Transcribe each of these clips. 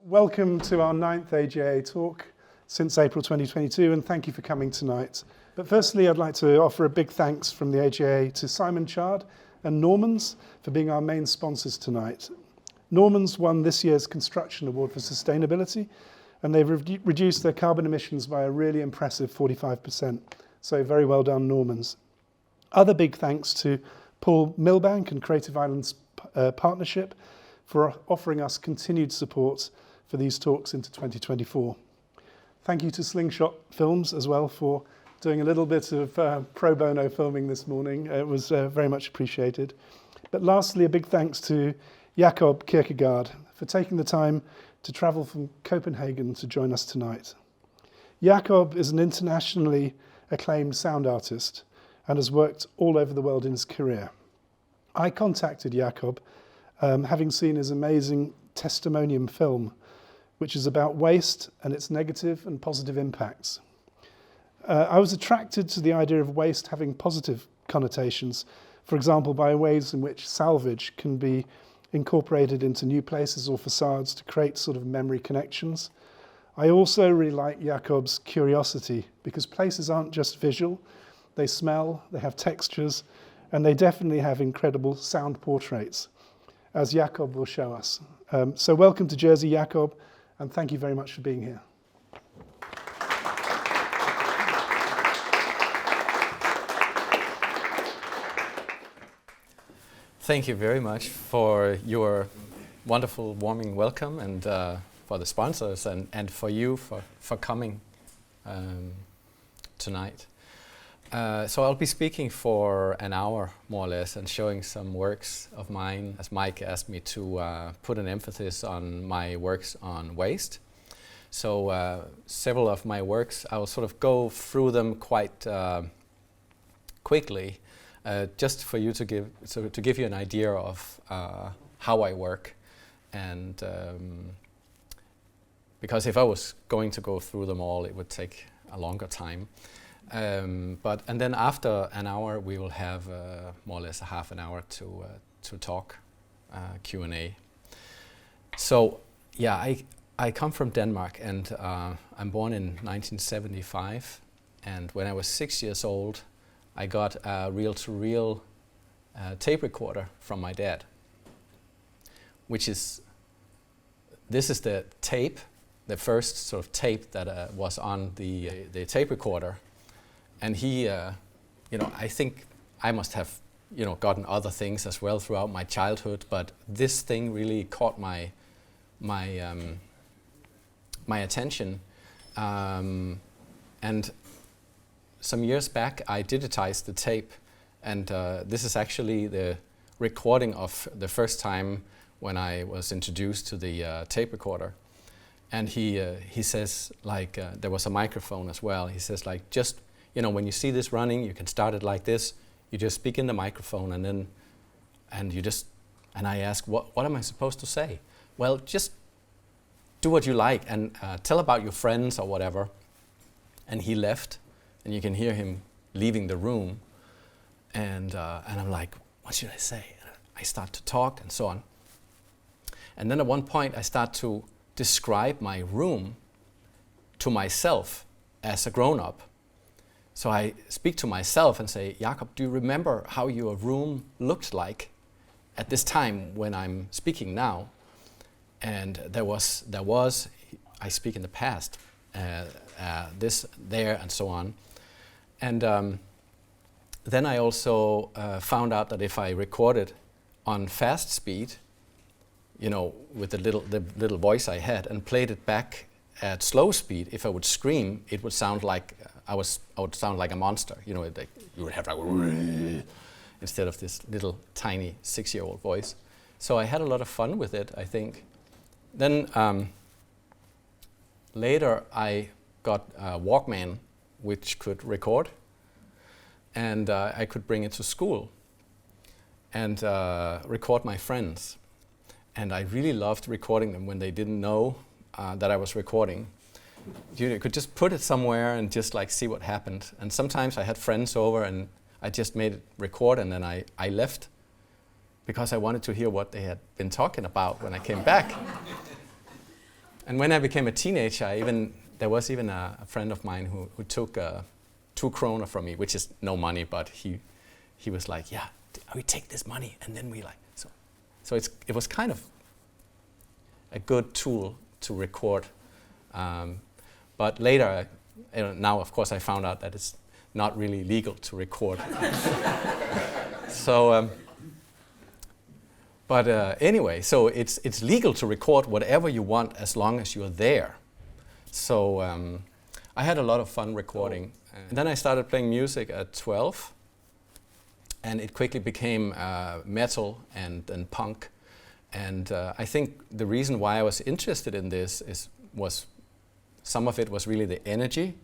Welcome to our 9th AGA talk since April 2022, and thank you for coming tonight. But firstly, I'd like to offer a big thanks from the AGA to Simon Chard and Normans for being our main sponsors tonight. Normans won this year's Construction Award for Sustainability, and they've reduced their carbon emissions by a really impressive 45%. So very well done, Normans. Other big thanks to Paul Milbank and Creative Islands Partnership for offering us continued support for these talks into 2024. Thank you to Slingshot Films as well for doing a little bit of pro bono filming this morning. It was very much appreciated. But lastly, a big thanks to Jakob Kirkegaard for taking the time to travel from Copenhagen to join us tonight. Jakob is an internationally acclaimed sound artist and has worked all over the world in his career. I contacted Jakob having seen his amazing testimonium film, which is about waste and its negative and positive impacts. I was attracted to the idea of waste having positive connotations, for example, by ways in which salvage can be incorporated into new places or facades to create sort of memory connections. I also really like Jakob's curiosity, because places aren't just visual, they smell, they have textures, and they definitely have incredible sound portraits, as Jakob will show us. So welcome to Jersey, Jakob, and thank you very much for being here. Thank you very much for your wonderful, warming welcome, and for the sponsors, and for you for coming tonight. So I'll be speaking for an hour, more or less, and showing some works of mine, as Mike asked me to put an emphasis on my works on waste. So several of my works, I will sort of go through them quite quickly, just for you to give you an idea of how I work, and because if I was going to go through them all, it would take a longer time. And then after an hour, we will have more or less a half an hour to talk, Q&A. So yeah, I come from Denmark, and I'm born in 1975. And when I was 6 years old, I got a reel-to-reel tape recorder from my dad, this is the tape, the first sort of tape that was on the tape recorder. And he, I think I must have, gotten other things as well throughout my childhood, but this thing really caught my attention. And some years back, I digitized the tape, and this is actually the recording of the first time when I was introduced to the tape recorder. And he says, there was a microphone as well. He says, just, when you see this running, you can start it like this. You just speak in the microphone, and I ask, what am I supposed to say? Well, just do what you like, and tell about your friends or whatever. And he left, and you can hear him leaving the room. And I'm like, what should I say? I start to talk and so on. And then at one point, I start to describe my room to myself as a grown-up. So I speak to myself and say, Jakob, do you remember how your room looked like at this time when I'm speaking now? And there was, I speak in the past, this, there, and so on. And then I also found out that if I recorded on fast speed, with the little voice I had, and played it back at slow speed, if I would scream, it would sound like I would sound like a monster. You would have instead of this little tiny 6-year-old voice. So I had a lot of fun with it, I think. Then later I got a Walkman which could record, and I could bring it to school and record my friends. And I really loved recording them when they didn't know that I was recording. You could just put it somewhere and just see what happened. And sometimes I had friends over and I just made it record, and then I left because I wanted to hear what they had been talking about when I came back. And when I became a teenager, there was even a friend of mine who took 2 kroner from me, which is no money, but he was like, yeah, we take this money, and then we like, so it was kind of a good tool to record. But later, now of course I found out that it's not really legal to record. But anyway, so it's legal to record whatever you want as long as you're there. So I had a lot of fun recording. And then I started playing music at 12, and it quickly became metal and punk. And I think the reason why I was interested in this was some of it was really the energy,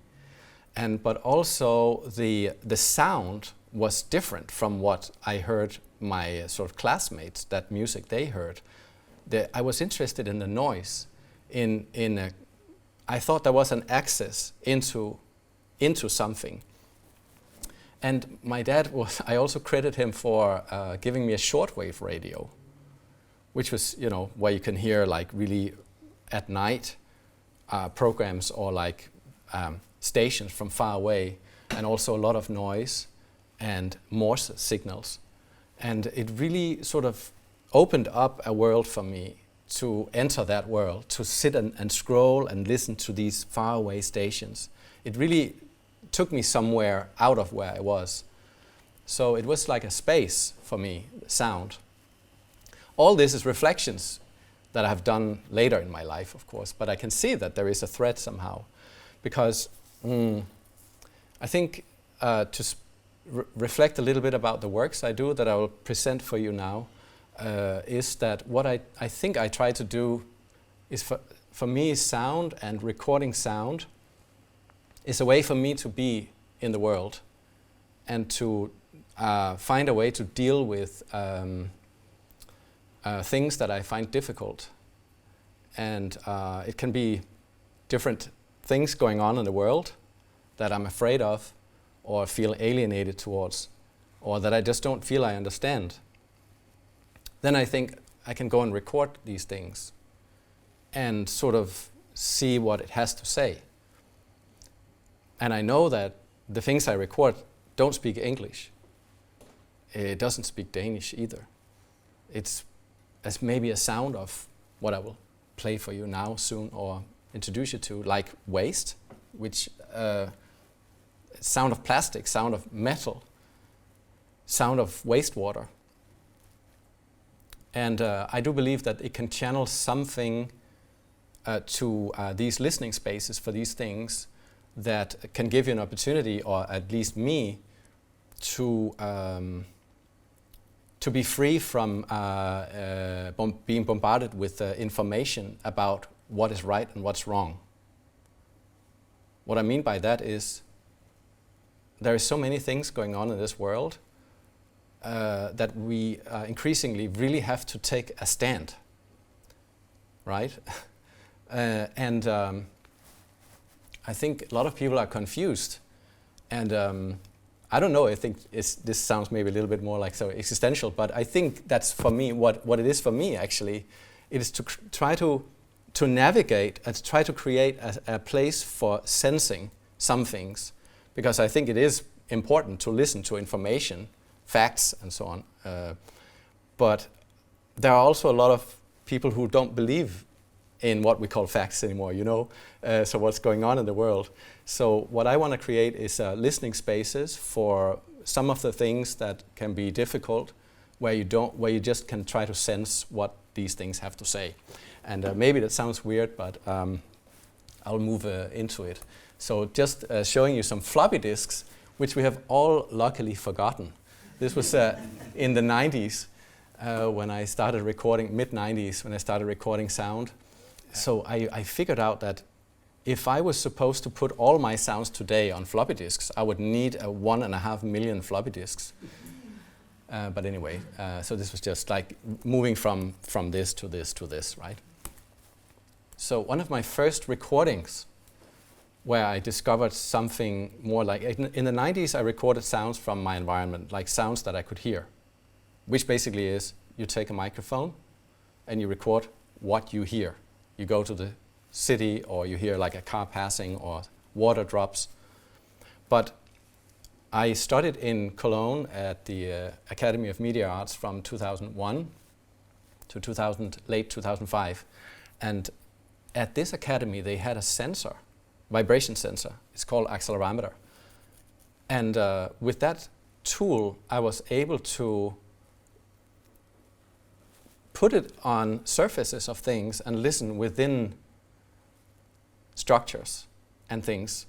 but also the sound was different from what I heard my sort of classmates, that music they heard. I was interested in the noise. I thought there was an access into something. And my dad I also credit him for giving me a shortwave radio, which was, where you can hear like really at night programs or like stations from far away, and also a lot of noise and Morse signals. And it really sort of opened up a world for me to enter that world, to sit and scroll and listen to these faraway stations. It really took me somewhere out of where I was. So it was like a space for me, sound. All this is reflections that I've done later in my life, of course, but I can see that there is a thread somehow. Because I think to reflect a little bit about the works I do that I will present for you now, is that what I think I try to do is for me, sound and recording sound is a way for me to be in the world and to find a way to deal with things that I find difficult. And it can be different things going on in the world that I'm afraid of or feel alienated towards, or that I just don't feel I understand. Then I think I can go and record these things and sort of see what it has to say. And I know that the things I record don't speak English. It doesn't speak Danish either. It's as maybe a sound of what I will play for you now soon or introduce you to, like waste, which sound of plastic, sound of metal, sound of wastewater. And I do believe that it can channel something to these listening spaces for these things that can give you an opportunity, or at least me, to be free from being bombarded with information about what is right and what's wrong. What I mean by that is there are so many things going on in this world that we increasingly really have to take a stand, right? And I think a lot of people are confused, and I don't know, I think this sounds maybe a little bit more like so existential, but I think that's for me, what it is for me actually, it is to try to navigate and to try to create a place for sensing some things, because I think it is important to listen to information, facts and so on, but there are also a lot of people who don't believe in what we call facts anymore, so what's going on in the world. So what I want to create is listening spaces for some of the things that can be difficult, where you just can try to sense what these things have to say. And maybe that sounds weird, but I'll move into it. So just showing you some floppy disks, which we have all luckily forgotten. This was in the 90s when I started recording, mid-90s, when I started recording sound. So I figured out that if I was supposed to put all my sounds today on floppy disks, I would need 1.5 million floppy disks. But anyway, so this was just like moving from this to this to this, right? So one of my first recordings where I discovered something more like, in the 90s I recorded sounds from my environment, like sounds that I could hear, which basically is you take a microphone and you record what you hear. You go to the city, or you hear like a car passing or water drops. But I studied in Cologne at the Academy of Media Arts from 2001 to late 2005. And at this academy, they had a sensor, vibration sensor. It's called accelerometer. And with that tool, I was able to put it on surfaces of things and listen within structures and things.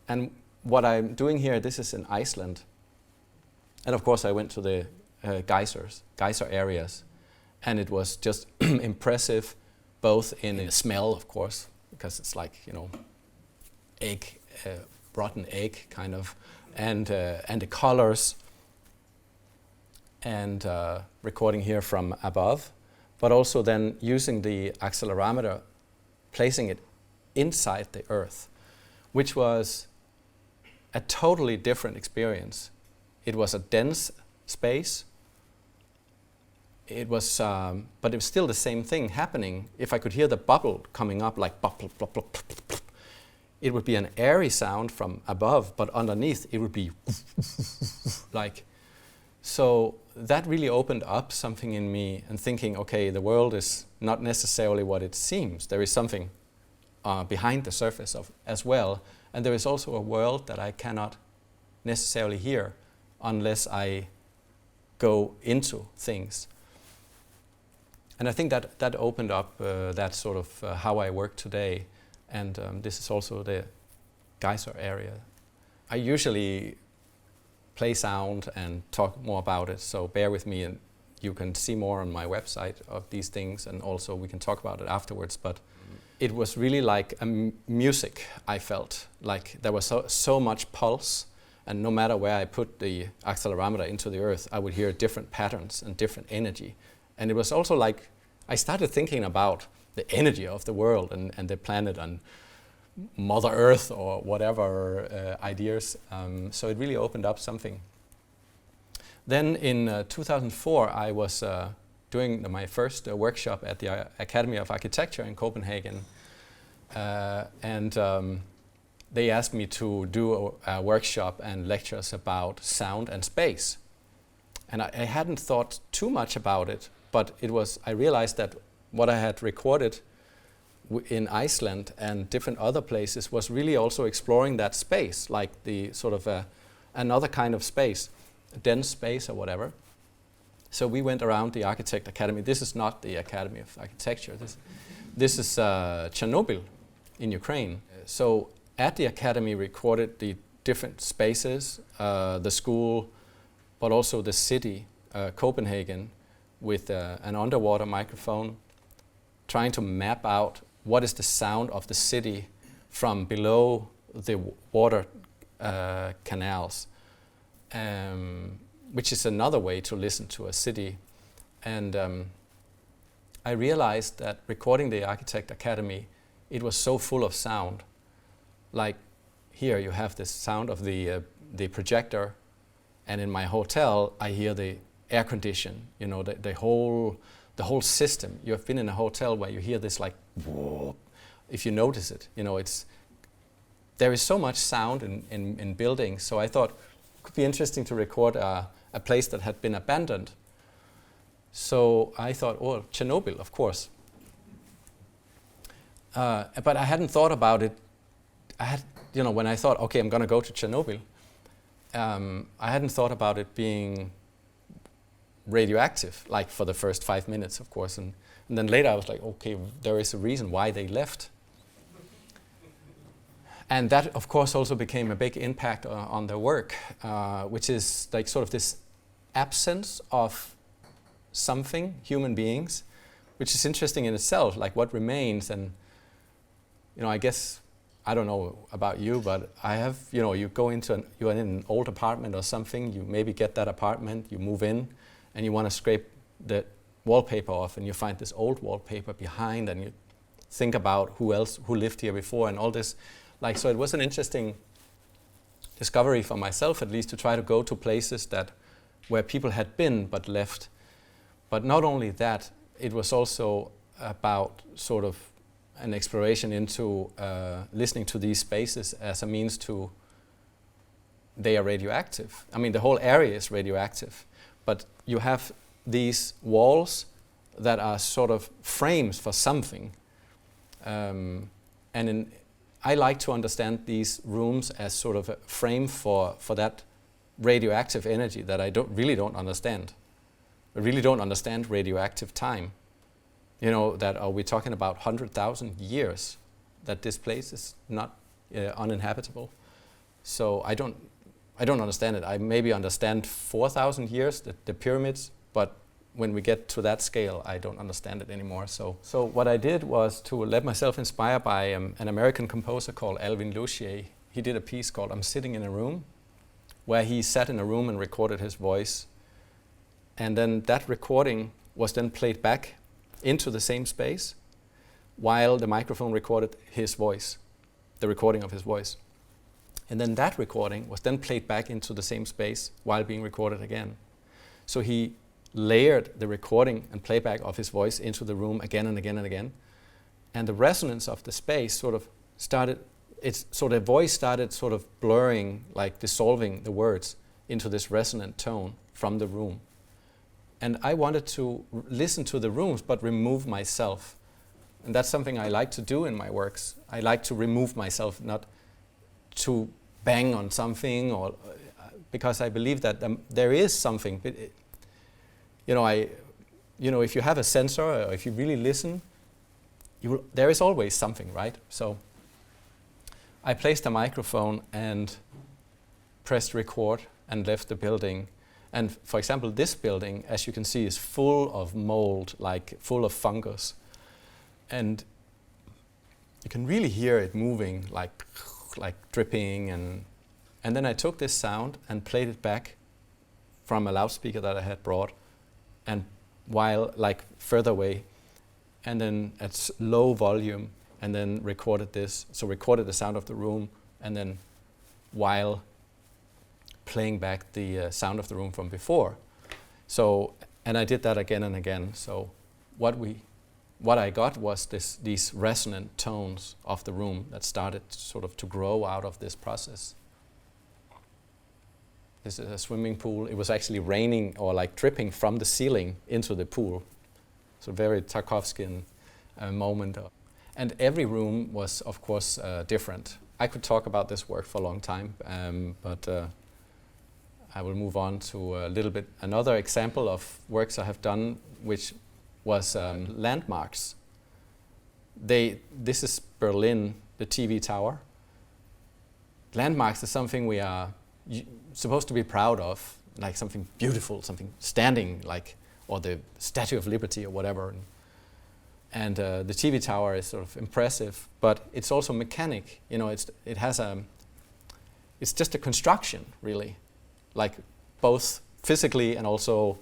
And what I'm doing here, this is in Iceland. And of course I went to the geyser areas. And it was just impressive, both in the smell, of course, because it's like, egg, rotten egg kind of, and the colors, and recording here from above, but also then using the accelerometer, placing it inside the earth, which was a totally different experience. It was a dense space. It was, but it was still the same thing happening. If I could hear the bubble coming up, like bubble, bubble, bubble, it would be an airy sound from above, but underneath it would be like. So that really opened up something in me, and thinking, okay, the world is not necessarily what it seems. There is something behind the surface of as well, and there is also a world that I cannot necessarily hear unless I go into things. And I think that opened up that sort of how I work today. And this is also the geyser area. I usually play sound and talk more about it, so bear with me, and you can see more on my website of these things, and also we can talk about it afterwards. But it was really like music, I felt. Like there was so much pulse, and no matter where I put the accelerometer into the earth, I would hear different patterns and different energy. And it was also like I started thinking about the energy of the world and the planet and Mother Earth or whatever ideas. So it really opened up something. Then in 2004, I was doing my first workshop at the Academy of Architecture in Copenhagen. And they asked me to do a workshop and lectures about sound and space. And I hadn't thought too much about it, but I realized that what I had recorded in Iceland and different other places was really also exploring that space, like the sort of another kind of space, a dense space or whatever. So we went around the Architect Academy. This is not the Academy of Architecture. This is Chernobyl in Ukraine. So at the Academy recorded the different spaces, the school, but also the city, Copenhagen, with an underwater microphone, trying to map out what is the sound of the city from below the water canals, which is another way to listen to a city. And I realized that recording the Architect Academy, it was so full of sound. Like here you have the sound of the projector, and in my hotel I hear the air condition, the whole system. You have been in a hotel where you hear this like, whoop, if you notice it, there is so much sound in buildings. So I thought it could be interesting to record a place that had been abandoned. So I thought, oh, Chernobyl, of course. But I hadn't thought about it. When I thought, okay, I'm going to go to Chernobyl, I hadn't thought about it being radioactive, like for the first 5 minutes, of course. And then later I was like, okay, there is a reason why they left. And that, of course, also became a big impact on their work, which is like sort of this absence of something, human beings, which is interesting in itself, like what remains. And, I guess, I don't know about you, but I have, you go into you're in an old apartment or something, you maybe get that apartment, you move in, and you want to scrape the wallpaper off, and you find this old wallpaper behind, and you think about who lived here before and all this. So it was an interesting discovery for myself, at least, to try to go to places where people had been but left. But not only that, it was also about sort of an exploration into listening to these spaces as a means to, they are radioactive. I mean, the whole area is radioactive, but you have these walls that are sort of frames for something. I like to understand these rooms as sort of a frame for that radioactive energy that I really don't understand. I really don't understand radioactive time. You know, that are we talking about 100,000 years that this place is not uninhabitable? So I don't understand it. I maybe understand 4,000 years, the pyramids, but when we get to that scale, I don't understand it anymore. So what I did was to let myself inspire by an American composer called Alvin Lucier. He did a piece called I'm Sitting in a Room, where he sat in a room and recorded his voice. And then that recording was then played back into the same space while the microphone recorded his voice, the recording of his voice. And then that recording was then played back into the same space while being recorded again. So he layered the recording and playback of his voice into the room again and again and again. And the resonance of the space sort of started, so the voice started sort of blurring, like dissolving the words into this resonant tone from the room. And I wanted to listen to the rooms but remove myself. And that's something I like to do in my works. I like to remove myself, not to bang on something, or because I believe that there is something. If you have a sensor, or if you really listen, there is always something, right? So I placed a microphone and pressed record and left the building. And for example, this building, as you can see, is full of mold, like full of fungus. And you can really hear it moving, like dripping. And then I took this sound and played it back from a loudspeaker that I had brought, and while like further away, and then at low volume, and then recorded this. So recorded the sound of the room, and then while playing back the sound of the room from before. So, and I did that again and again. So what I got was these resonant tones of the room that started sort of to grow out of this process. This is a swimming pool. It was actually raining or like dripping from the ceiling into the pool. So very Tarkovskian moment. And every room was, of course, different. I could talk about this work for a long time, but I will move on to a little bit another example of works I have done, which was landmarks. This is Berlin, the TV tower. Landmarks is something we are supposed to be proud of, like something beautiful, something standing, like, or the Statue of Liberty or whatever. And the TV tower is sort of impressive, but it's also mechanic. You know, it's just a construction, really, like both physically and also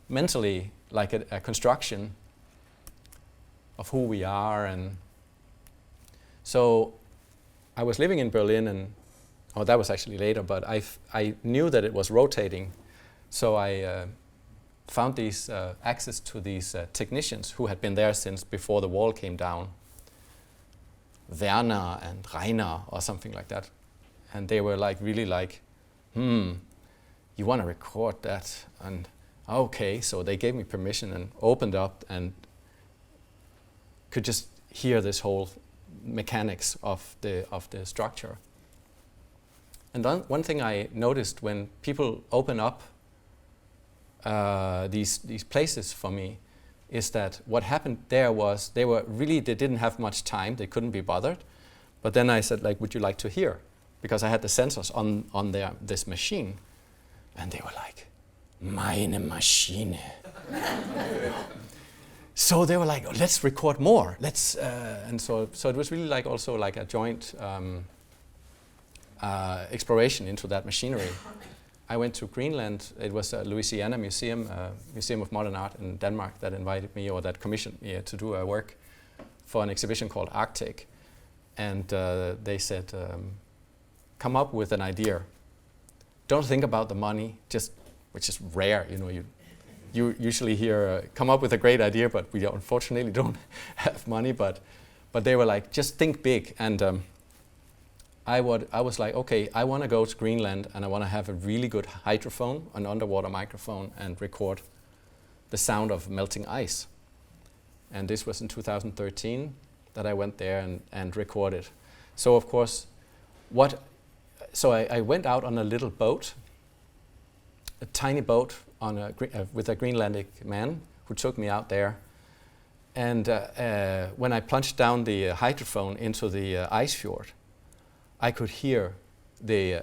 mentally, like a construction of who we are. And so I was living in Berlin, that was actually later, but I knew that it was rotating, so I found these access to these technicians who had been there since before the wall came down, Werner and Rainer or something like that. And they were like really like, you want to record that? And okay, so they gave me permission and opened up and could just hear this whole mechanics of the structure. And one thing I noticed when people open up these places for me is that what happened there was they didn't have much time, they couldn't be bothered. But then I said, like, would you like to hear? Because I had the sensors on this machine. And they were like, meine Maschine. So they were like, oh, let's record more. And so it was really like also like a joint exploration into that machinery. I went to Greenland. It was a Louisiana museum, Museum of Modern Art in Denmark, that invited me, or that commissioned me to do a work for an exhibition called Arctic. And they said, come up with an idea. Don't think about the money, which is rare, you know. you usually hear come up with a great idea, but we unfortunately don't have money. But they were like, just think big. And I was like, okay, I want to go to Greenland and I want to have a really good hydrophone, an underwater microphone, and record the sound of melting ice. And this was in 2013 that I went there and recorded. So of course, I went out on a little boat, a tiny boat with a Greenlandic man who took me out there. And when I plunged down the hydrophone into the ice fjord, I could hear the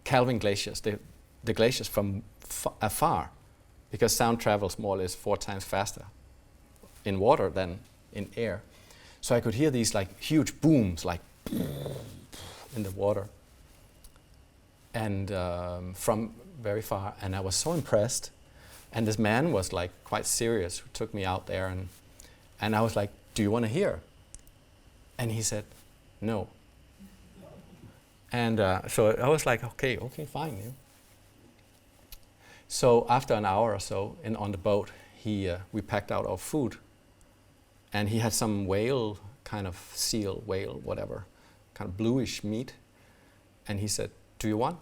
calving glaciers, the glaciers from afar, because sound travels more or less 4 times faster in water than in air. So I could hear these like huge booms, like in the water, and from very far. And I was so impressed. And this man was like quite serious, who took me out there, and I was like, "Do you want to hear?" And he said, "No." And so I was like, okay, fine. Yeah. So after an hour or so on the boat, we packed out our food, and he had some whale, kind of seal, whale, whatever, kind of bluish meat. And he said, "Do you want?"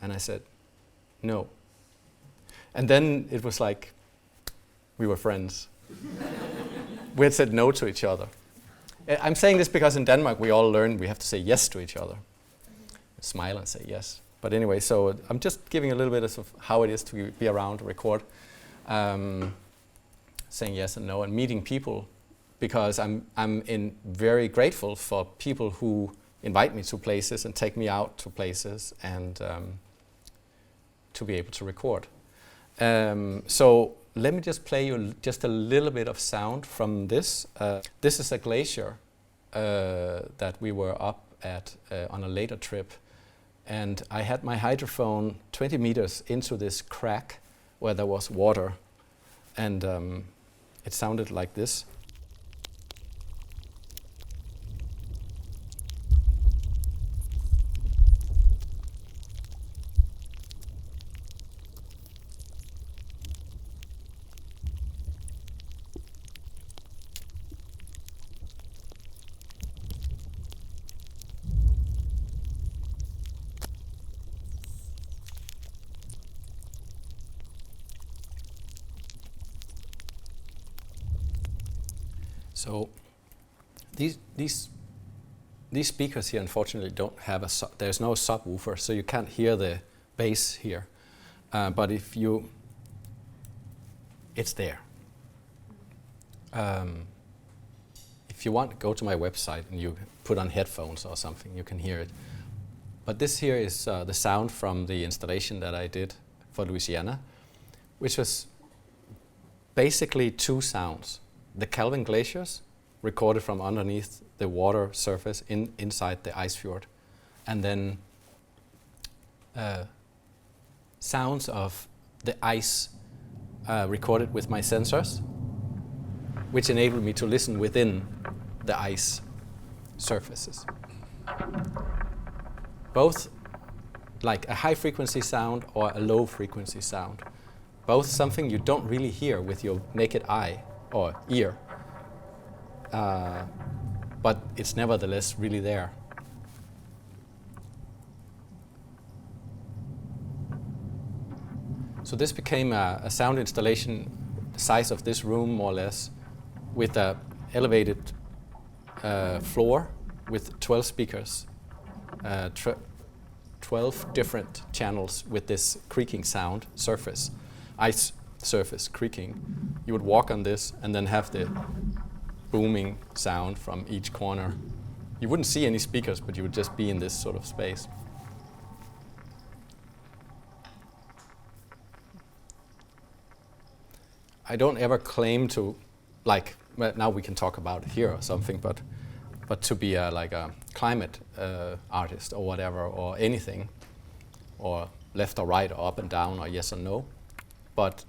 And I said, "No." And then it was like we were friends. We had said no to each other. I'm saying this because in Denmark we all learn we have to say yes to each other. Smile and say yes. But anyway, so I'm just giving a little bit of how it is to be around, record, saying yes and no, and meeting people, because I'm very grateful for people who invite me to places and take me out to places, and to be able to record. So let me just play you just a little bit of sound from this. This is a glacier that we were up at on a later trip. And I had my hydrophone 20 meters into this crack where there was water. And it sounded like this. So these speakers here unfortunately don't have there's no subwoofer, so you can't hear the bass here. But it's there. If you want, go to my website and you put on headphones or something, you can hear it. But this here is the sound from the installation that I did for Louisiana, which was basically 2 sounds. The calving glaciers, recorded from underneath the water surface inside the ice fjord, and then sounds of the ice recorded with my sensors, which enabled me to listen within the ice surfaces. Both like a high frequency sound or a low frequency sound. Both something you don't really hear with your naked eye or ear, but it's nevertheless really there. So this became a sound installation the size of this room, more or less, with a elevated floor with 12 speakers, 12 different channels with this creaking sound surface, ice surface creaking. You would walk on this and then have the booming sound from each corner. You wouldn't see any speakers, but you would just be in this sort of space. I don't ever claim to, like, well, now we can talk about it here or something, but to be like a climate artist or whatever, or anything, or left or right or up and down or yes or no. But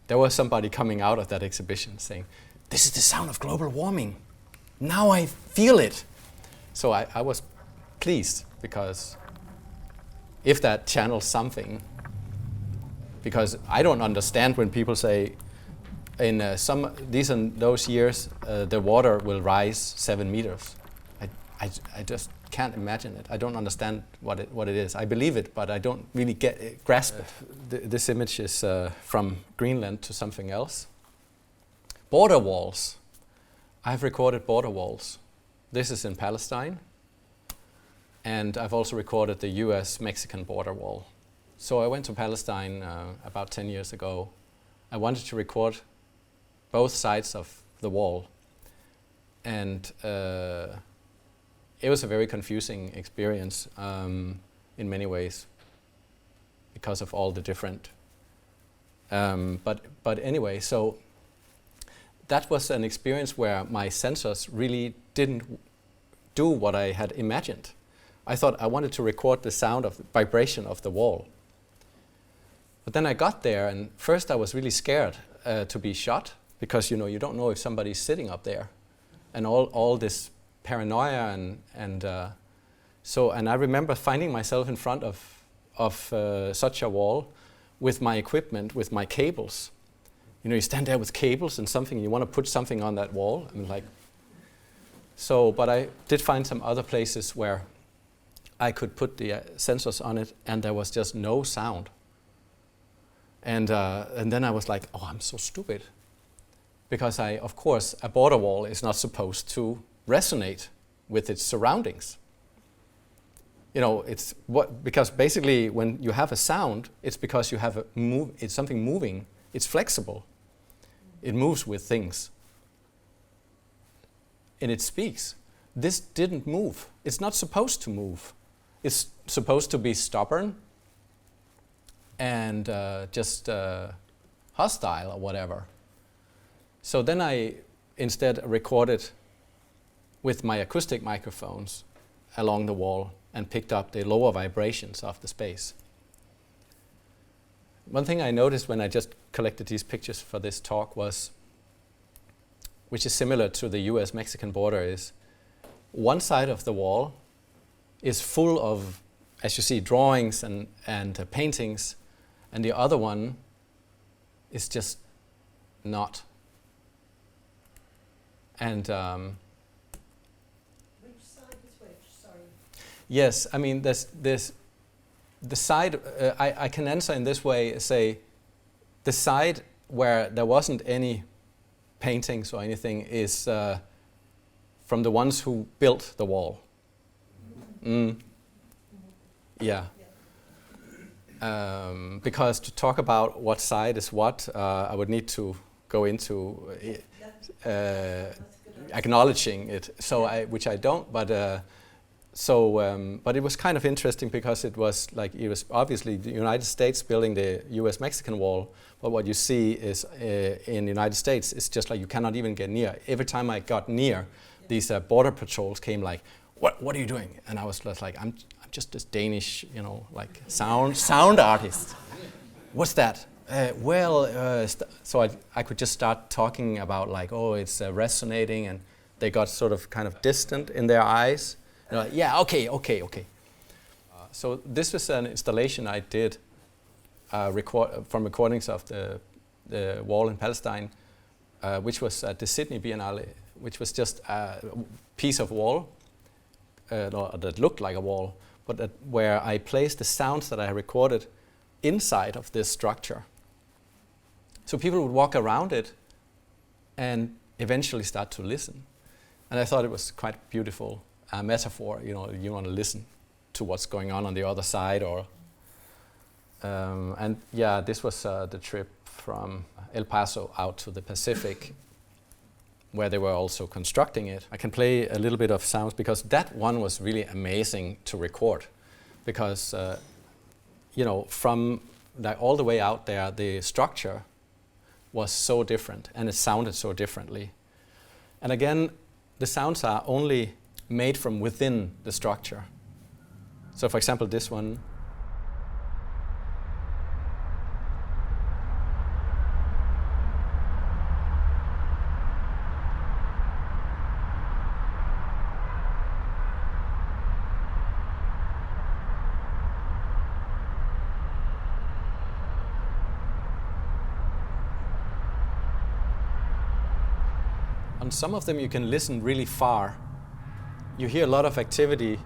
there was somebody coming out of that exhibition saying, "This is the sound of global warming. Now I feel it." So I was pleased, because if that channels something, because I don't understand when people say in these and those years the water will rise 7 meters. I just can't imagine it. I don't understand what it is. I believe it, but I don't really grasp it. This image is from Greenland to something else. Border walls. I've recorded border walls. This is in Palestine, and I've also recorded the US-Mexican border wall. So I went to Palestine about 10 years ago. I wanted to record both sides of the wall, and it was a very confusing experience in many ways because of all the different. But anyway, so that was an experience where my sensors really didn't do what I had imagined. I thought I wanted to record the sound of the vibration of the wall. But then I got there, and first I was really scared to be shot, because you don't know if somebody's sitting up there, and all this paranoia and I remember finding myself in front of such a wall with my equipment, with my cables. You stand there with cables and something, you want to put something on that wall. But I did find some other places where I could put the sensors on it, and there was just no sound. And then I was like, oh, I'm so stupid. Because of course, a border wall is not supposed to resonate with its surroundings. Because basically when you have a sound, it's because you have it's something moving. It's flexible. It moves with things. And it speaks. This didn't move. It's not supposed to move. It's supposed to be stubborn and just hostile or whatever. So then I instead recorded with my acoustic microphones along the wall and picked up the lower vibrations of the space. One thing I noticed when I just collected these pictures for this talk was, which is similar to the US-Mexican border, is one side of the wall is full of, as you see, drawings and paintings, and the other one is just not. And which side is which? Sorry. Yes, there's the side. I can answer in this way. Say, the side where there wasn't any paintings or anything is from the ones who built the wall. Yeah. Because to talk about what side is what, I would need to go into acknowledging it. Which I don't. But it was kind of interesting because it was obviously the United States building the US-Mexican wall. But what you see is in the United States, it's just like you cannot even get near. Every time I got near, these border patrols came like, "What are you doing?" And I was just like, "I'm just this Danish, sound artist." "What's that?" So I could just start talking about it's resonating, and they got sort of kind of distant in their eyes. Like, yeah, okay. So this was an installation I did from recordings of the wall in Palestine, which was at the Sydney Biennale, which was just a piece of wall that looked like a wall, but where I placed the sounds that I recorded inside of this structure. So people would walk around it and eventually start to listen. And I thought it was quite beautiful metaphor. You want to listen to what's going on the other side. This was the trip from El Paso out to the Pacific, where they were also constructing it. I can play a little bit of sounds because that one was really amazing to record, because from all the way out there, the structure was so different and it sounded so differently. And again, the sounds are only made from within the structure. So for example, this one. on some of them you can listen really far. You hear a lot of activity.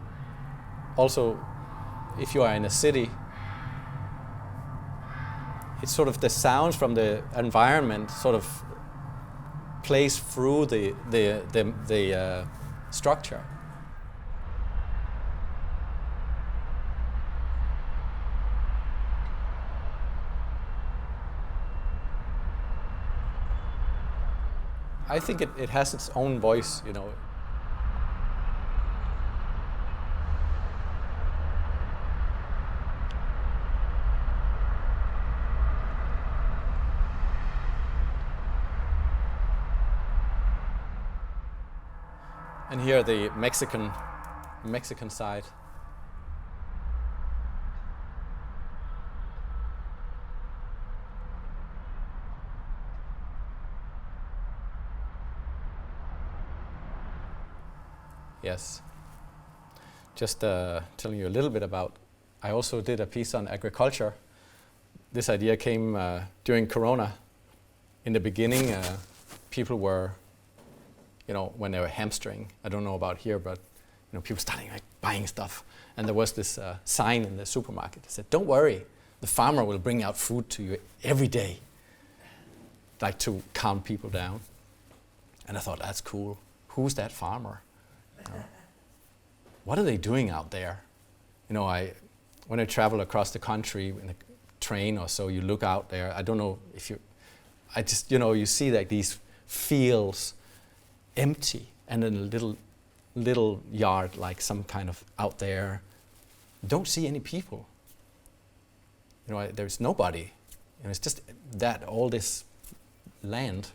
Also, if you are in a city, it's sort of the sounds from the environment sort of plays through the structure. I think it has its own voice, you know. And here the Mexican side. Yes. Just telling you a little bit about, I also did a piece on agriculture. This idea came during Corona. In the beginning, people were, you know, when they were hamstering, I don't know about here, but you know, people starting like buying stuff. And there was this sign in the supermarket that said, "Don't worry, the farmer will bring out food to you every day," like to calm people down. And I thought, that's cool. Who's that farmer? What are they doing out there? You know, when I travel across the country in a train or so, you look out there. I don't know if I just, you know, you see like these fields empty, and then a little yard, like some kind of out there. Don't see any people. You know, there's nobody. You know, it's just that, all this land.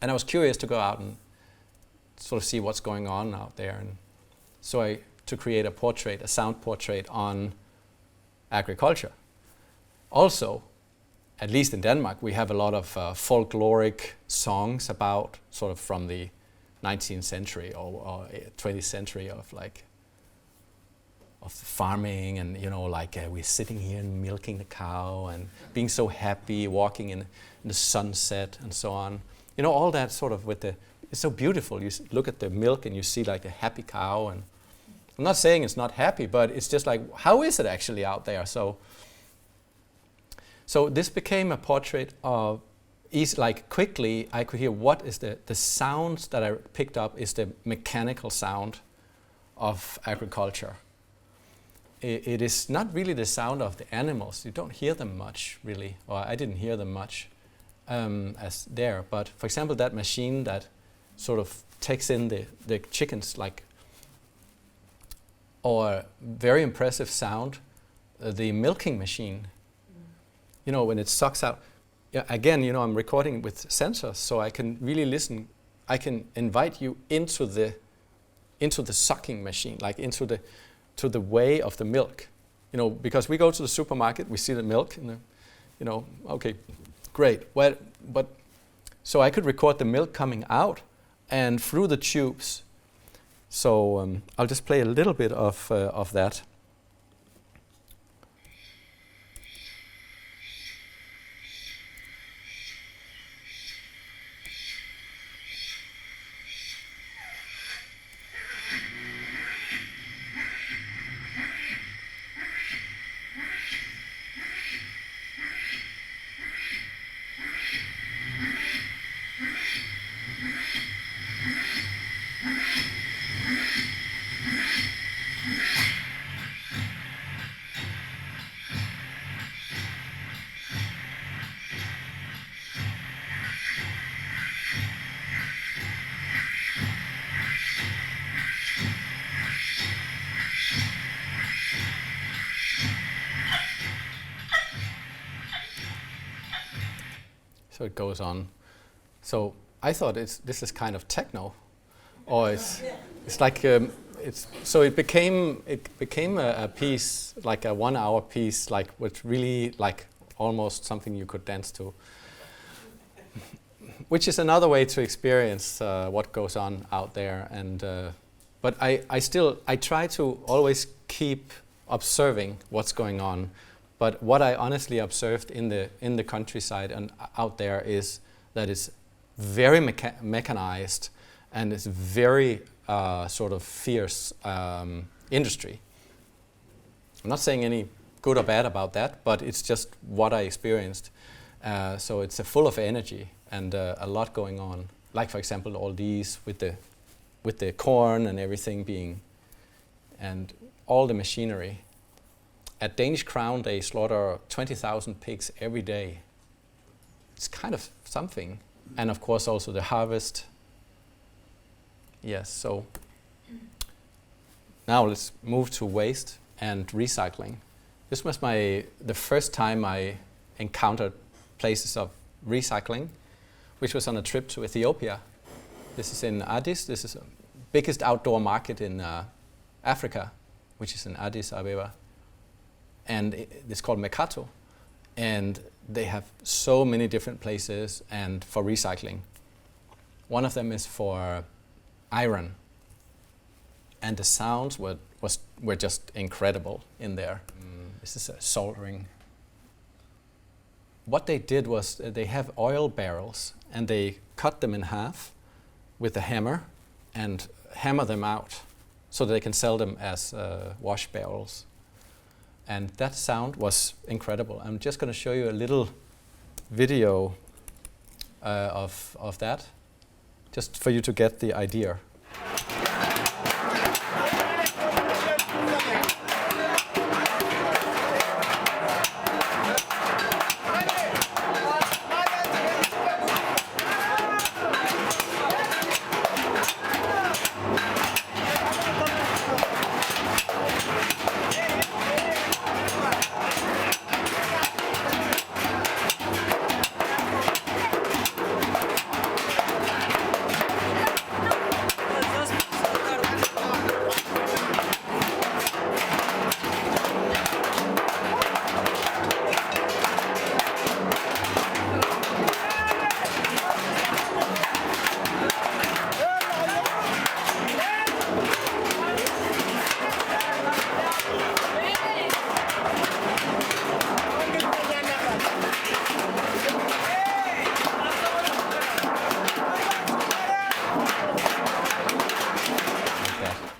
And I was curious to go out and sort of see what's going on out there. And so to create a portrait, a sound portrait on agriculture. Also, at least in Denmark, we have a lot of folkloric songs about sort of from the 19th century or 20th century of farming, and you know, like we're sitting here and milking the cow and being so happy, walking in the sunset and so on. You know, all that sort of it's so beautiful. You look at the milk and you see like a happy cow, and I'm not saying it's not happy, but it's just like, how is it actually out there? So this became a portrait of, quickly I could hear what is the sounds that I picked up is the mechanical sound of agriculture. It is not really the sound of the animals. You don't hear them much, really, or I didn't hear them much as there. But for example, that machine that sort of takes in the chickens, or very impressive sound, the milking machine. You know, when it sucks out. Yeah, again, you know, I'm recording with sensors, so I can really listen. I can invite you into the sucking machine, like to the way of the milk. You know, because we go to the supermarket, we see the milk, and you know, okay, great. Well, but so I could record the milk coming out and through the tubes. So I'll just play a little bit of that. So it goes on. So I thought this is kind of techno, or it's like so it became a piece, like a 1 hour piece, like with really like almost something you could dance to, which is another way to experience what goes on out there. And but I try to always keep observing what's going on. But what I honestly observed in the countryside and out there is that it's very mechanized, and it's very sort of fierce industry. I'm not saying any good or bad about that, but it's just what I experienced. So it's full of energy and a lot going on. Like, for example, all these with the corn and everything being, and all the machinery. At Danish Crown, they slaughter 20,000 pigs every day. It's kind of something. And of course also the harvest. Yes, so now let's move to waste and recycling. This was the first time I encountered places of recycling, which was on a trip to Ethiopia. This is in Addis. This is the biggest outdoor market in Africa, which is in Addis Ababa. And it's called Mercato. And they have so many different places and for recycling. One of them is for iron. And the sounds were just incredible in there. This is soldering. What they did was they have oil barrels and they cut them in half with a hammer and hammer them out so that they can sell them as wash barrels. And that sound was incredible. I'm just going to show you a little video of that, just for you to get the idea.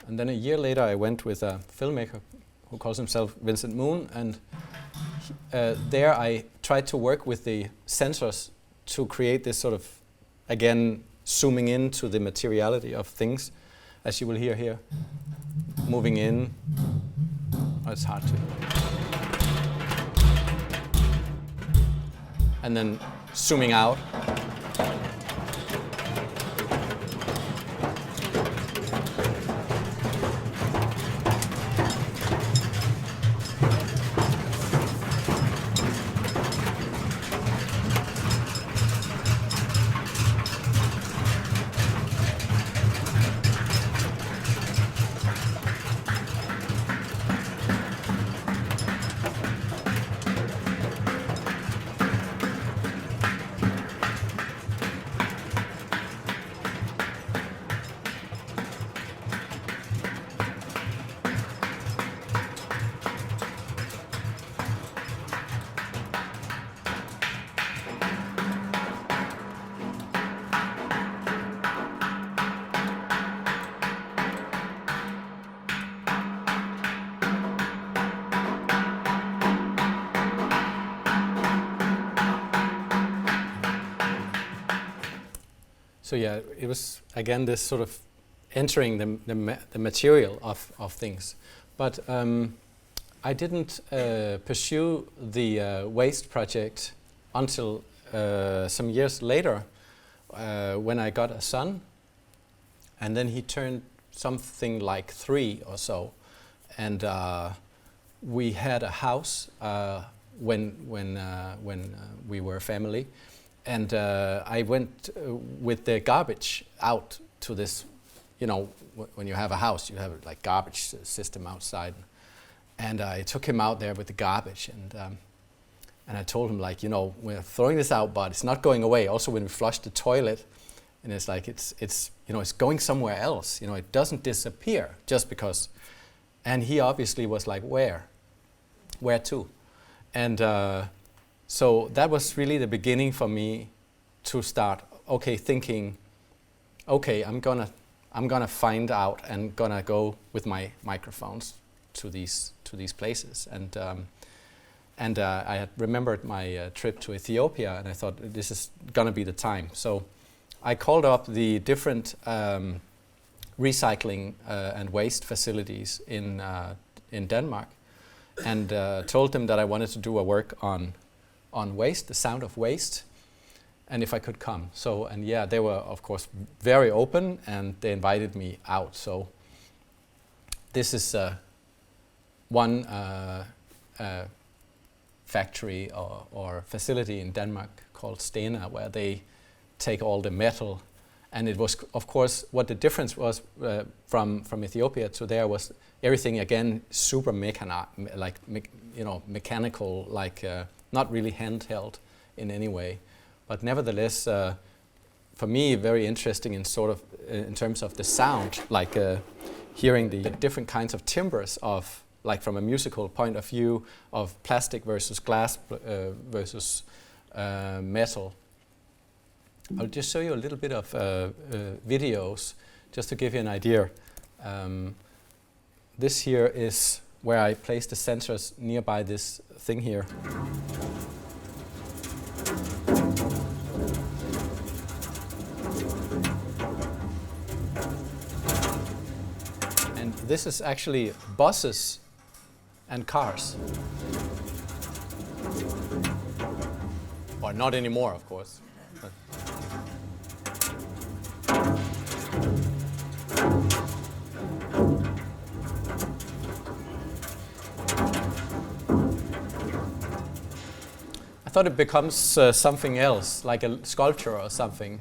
And then a year later, I went with a filmmaker who calls himself Vincent Moon, and there I tried to work with the sensors to create this sort of, again, zooming into the materiality of things, as you will hear here, moving in. Oh, it's hard to. And then zooming out. So yeah, it was again this sort of entering the material of things, but I didn't pursue the waste project until some years later, when I got a son, and then he turned something like 3 or so, and we had a house when we were a family. And I went with the garbage out to this, you know, when you have a house, you have like garbage system outside. And I took him out there with the garbage, and I told him, like, you know, we're throwing this out, but it's not going away. Also, when we flush the toilet, and it's like it's you know, it's going somewhere else. You know, it doesn't disappear just because. And he obviously was like, where to? And so that was really the beginning for me to start okay, thinking, okay, I'm gonna find out and gonna go with my microphones to these places. And I had remembered my trip to Ethiopia, and I thought this is gonna be the time. So I called up the different recycling and waste facilities in Denmark, and told them that I wanted to do a work on waste, the sound of waste, and if I could come. So, and yeah, they were of course very open, and they invited me out. So this is one factory or facility in Denmark called Stena, where they take all the metal. And it was, of course, what the difference was from Ethiopia to there was everything again super mechanical, like not really handheld in any way, but nevertheless, for me, very interesting in sort of in terms of the sound, like hearing the different kinds of timbres of, like from a musical point of view, of plastic versus glass versus metal. I'll just show you a little bit of videos, just to give you an idea. This here is where I place the sensors nearby this thing here. And this is actually buses and cars. Or not anymore, of course. I thought it becomes something else, like a sculpture or something.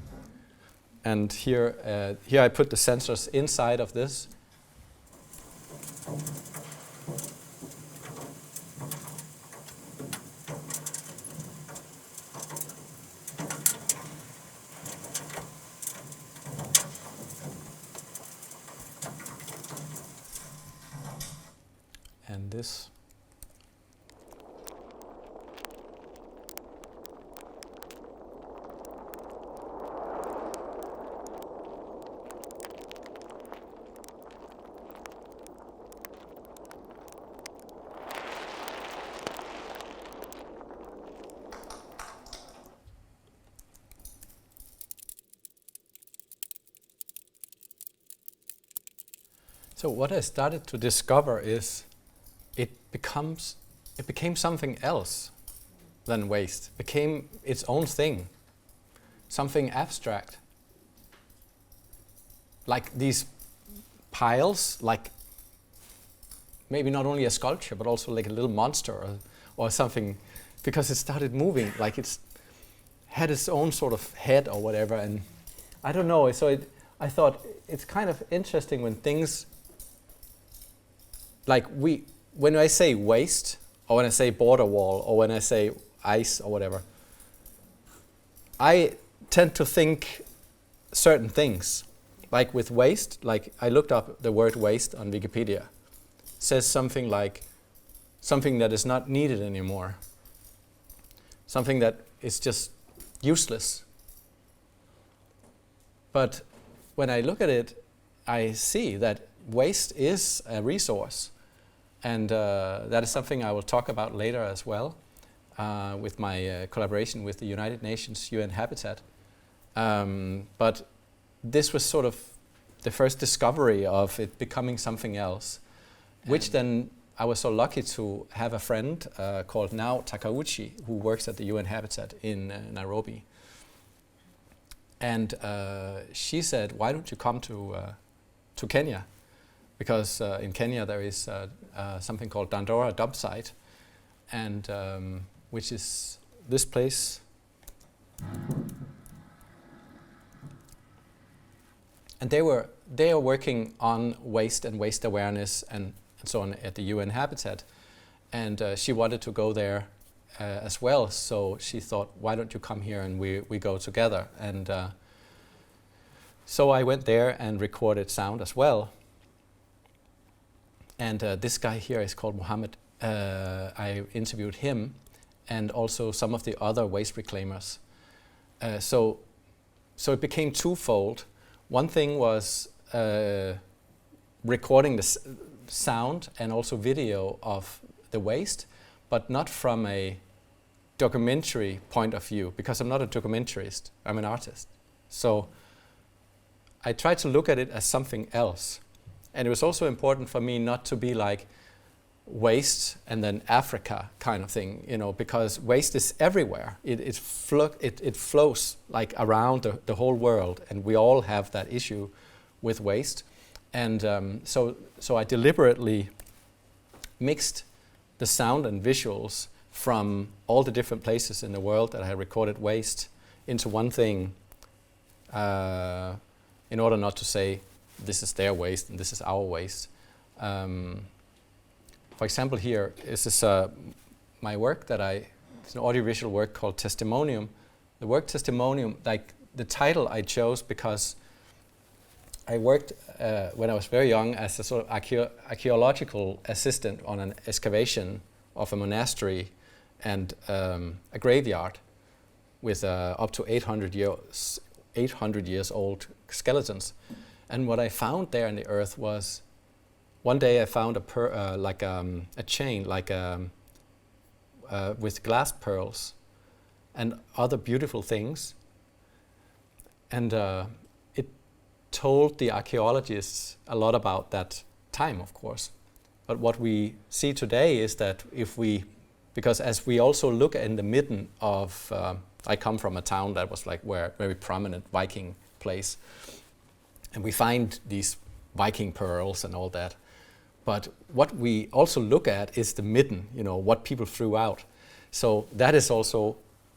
And here I put the sensors inside of this. And this. So what I started to discover is it became something else than waste. Became its own thing, something abstract. Like these piles, like maybe not only a sculpture, but also like a little monster or something, because it started moving, like it's had its own sort of head or whatever, and I don't know. So I thought it's kind of interesting when things, like when I say waste, or when I say border wall, or when I say ice or whatever, I tend to think certain things. Like with waste, like I looked up the word waste on Wikipedia. It says something like something that is not needed anymore. Something that is just useless. But when I look at it, I see that waste is a resource. And that is something I will talk about later as well with my collaboration with the United Nations UN Habitat. But this was sort of the first discovery of it becoming something else, which then I was so lucky to have a friend called Nao Takauchi, who works at the UN Habitat in Nairobi. And she said, why don't you come to Kenya? Because in Kenya there is something called Dandora dump site, and which is this place. And they are working on waste and waste awareness and so on at the UN Habitat, and she wanted to go there as well. So she thought, why don't you come here and we go together? And so I went there and recorded sound as well. And this guy here is called Mohammed. I interviewed him and also some of the other waste reclaimers. So so it became twofold. One thing was recording the sound and also video of the waste, but not from a documentary point of view, because I'm not a documentarist, I'm an artist. So I tried to look at it as something else. And it was also important for me not to be like waste and then Africa kind of thing, you know, because waste is everywhere. It flows like around the whole world, and we all have that issue with waste. And so I deliberately mixed the sound and visuals from all the different places in the world that I had recorded waste into one thing, in order not to say this is their waste and this is our waste. For example, here is this my work it's an audiovisual work called Testimonium. The work Testimonium, like the title I chose because I worked when I was very young as a sort of archaeological assistant on an excavation of a monastery and a graveyard with up to 800 years old skeletons. And what I found there in the earth was, one day I found a chain with glass pearls and other beautiful things. And it told the archaeologists a lot about that time, of course. But what we see today is that because as we also look in the midden of, I come from a town that was like very prominent Viking place, and we find these Viking pearls and all that. But what we also look at is the midden, you know, what people threw out. So that's also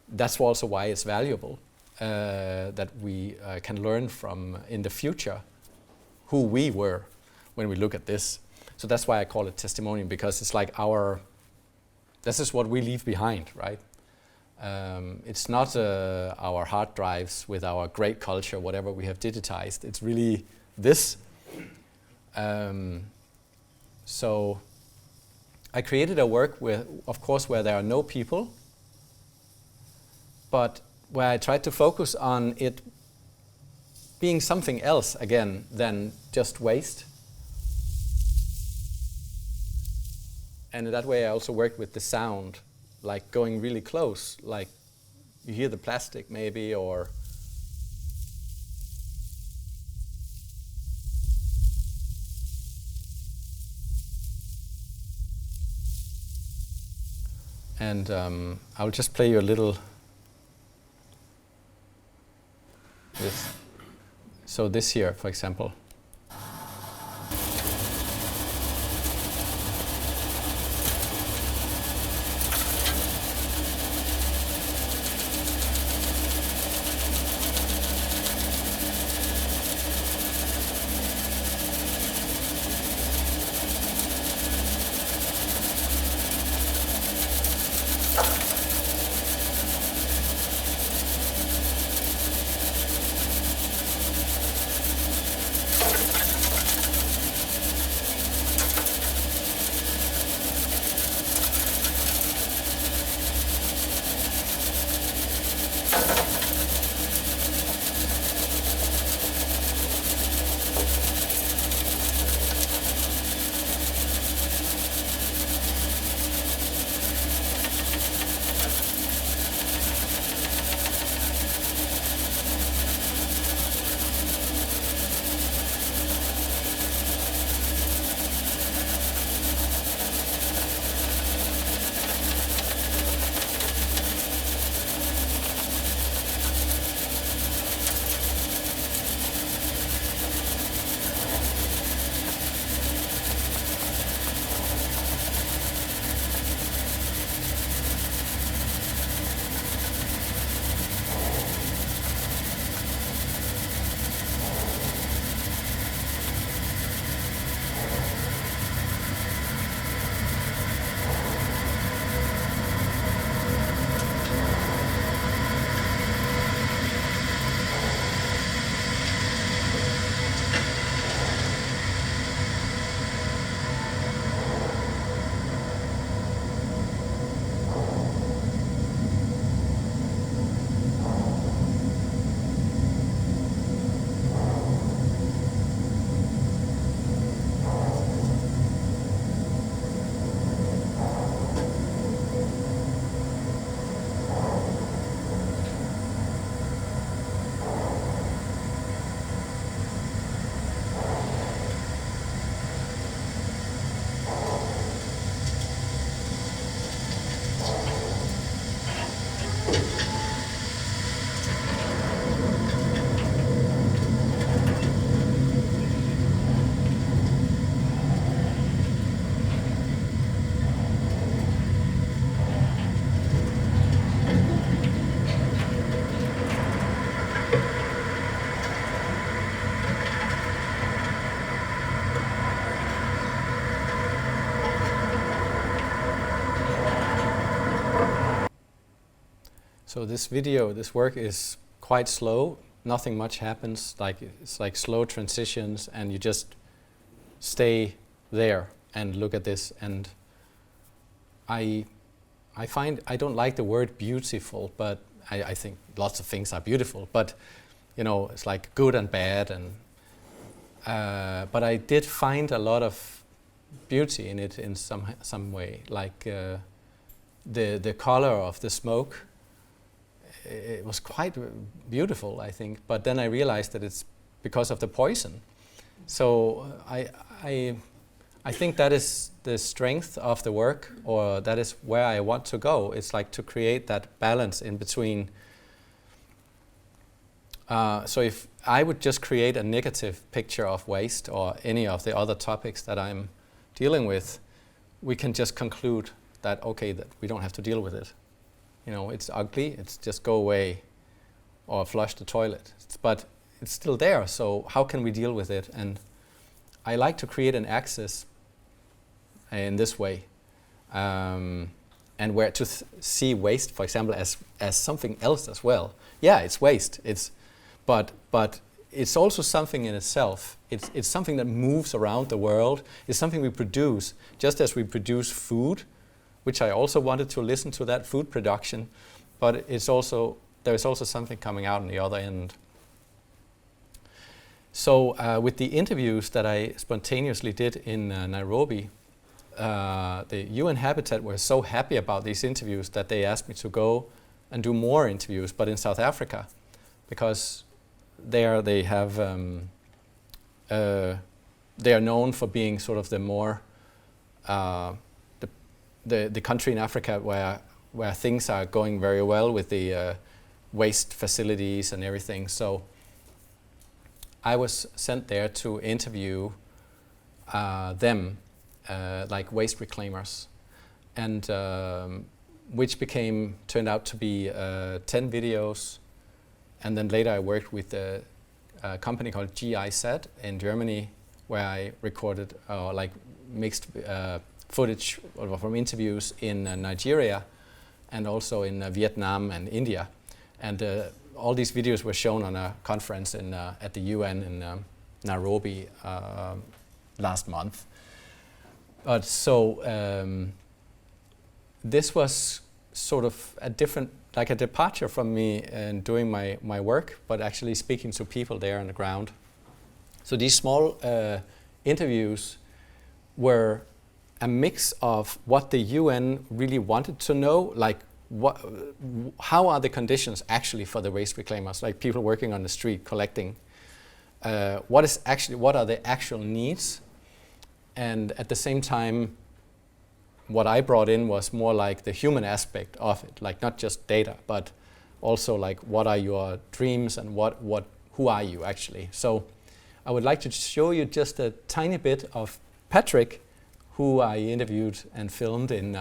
why it's valuable, that we can learn from in the future who we were when we look at this. So that's why I call it testimonium, because it's like this is what we leave behind, right? It's not our hard drives with our great culture, whatever we have digitized. It's really this. So I created a work where there are no people, but where I tried to focus on it being something else again than just waste. And in that way I also worked with the sound, like going really close, like you hear the plastic maybe, or and I'll just play you a little. So this here, for example. So this work is quite slow. Nothing much happens. It's like slow transitions, and you just stay there and look at this. And I find, I don't like the word beautiful, but I think lots of things are beautiful. But it's like good and bad, and but I did find a lot of beauty in it in some way, like the color of the smoke. It was quite beautiful, I think. But then I realized that it's because of the poison. So I think that is the strength of the work, or that is where I want to go. It's like to create that balance in between. So if I would just create a negative picture of waste or any of the other topics that I'm dealing with, we can just conclude that, okay, that we don't have to deal with it. It's ugly, it's just go away or flush the toilet. But it's still there, so how can we deal with it? And I like to create an axis in this way, and where to see waste, for example, as something else as well. Yeah, it's waste. But it's also something in itself. It's something that moves around the world. It's something we produce, just as we produce food, which I also wanted to listen to that food production, but there's also something coming out on the other end. So with the interviews that I spontaneously did in Nairobi, the UN Habitat were so happy about these interviews that they asked me to go and do more interviews, but in South Africa, because there they have they are known for being sort of the more the country in Africa where things are going very well with the waste facilities and everything. So I was sent there to interview them, like waste reclaimers, and which turned out to be 10 videos. And then later I worked with a company called GIZ in Germany, where I recorded mixed footage from interviews in Nigeria and also in Vietnam and India. And all these videos were shown on a conference at the UN in Nairobi last month. But so this was sort of a departure from me in doing my work, but actually speaking to people there on the ground. So these small interviews were a mix of what the UN really wanted to know, like how are the conditions actually for the waste reclaimers, like people working on the street collecting. What are the actual needs? And at the same time, what I brought in was more like the human aspect of it, like not just data, but also like what are your dreams and who are you actually? So I would like to show you just a tiny bit of Patrick, who I interviewed and filmed in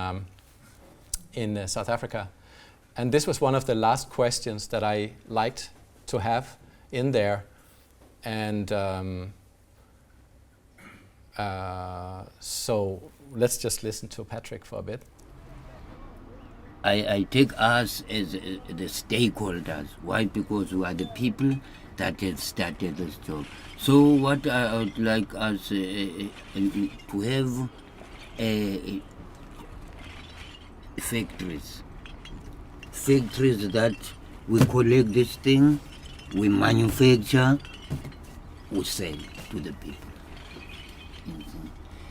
South Africa. And this was one of the last questions that I liked to have in there. And so let's just listen to Patrick for a bit. I take us as the stakeholders. Why? Because we are the people that have started this job. So what I would like us to have factories that we collect this thing, we manufacture, we sell to the people.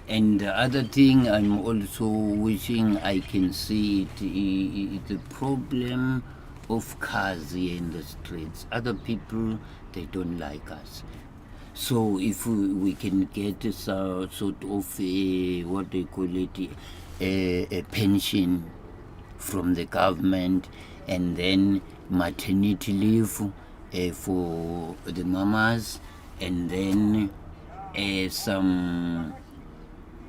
And the other thing I'm also wishing I can see it, the problem of cars here in the streets. Other people, they don't like us. So if we can get a sort of what they call it, a pension from the government, and then maternity leave for the mamas, and then some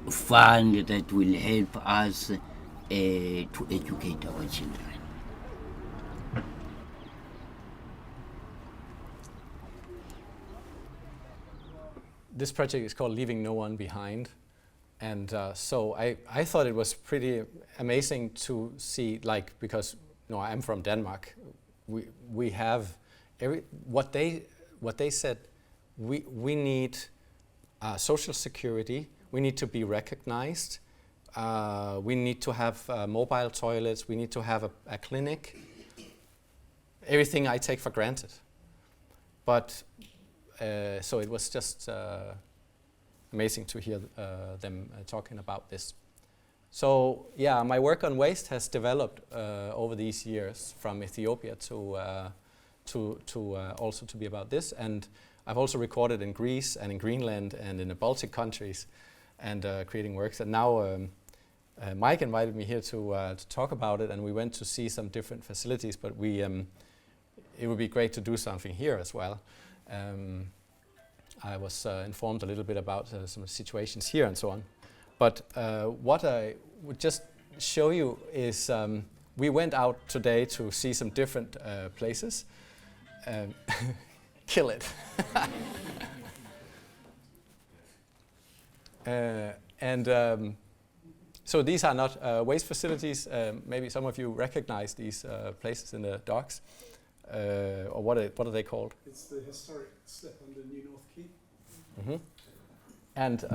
fund that will help us to educate our children. This project is called Leaving No One Behind. And so I thought it was pretty amazing to see, like, because no, I'm from Denmark. We have what they said. We need social security. We need to be recognized. We need to have mobile toilets. We need to have a clinic. Everything I take for granted. But so it was just amazing to hear them talking about this. So yeah, my work on waste has developed over these years from Ethiopia to also to be about this. And I've also recorded in Greece and in Greenland and in the Baltic countries and creating works. And now Mike invited me here to talk about it, and we went to see some different facilities, but it would be great to do something here as well. I was informed a little bit about some situations here and so on. But what I would just show you is we went out today to see some different places. Kill it. So these are not waste facilities. Maybe some of you recognize these places in the docks. Or what are they called? It's the historic slip under New North Quay. Mm-hmm. And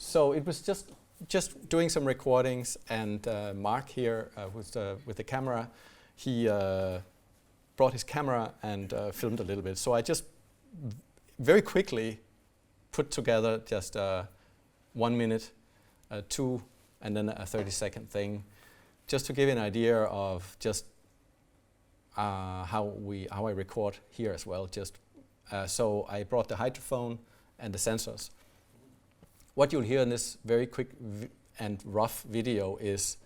so it was just doing some recordings, and Mark here, who's with the camera, he brought his camera and filmed a little bit. So I just very quickly put together just 1 minute, 2, and then a 30-second thing, just to give you an idea of just how I record here as well. So I brought the hydrophone and the sensors. What you'll hear in this very quick and rough video is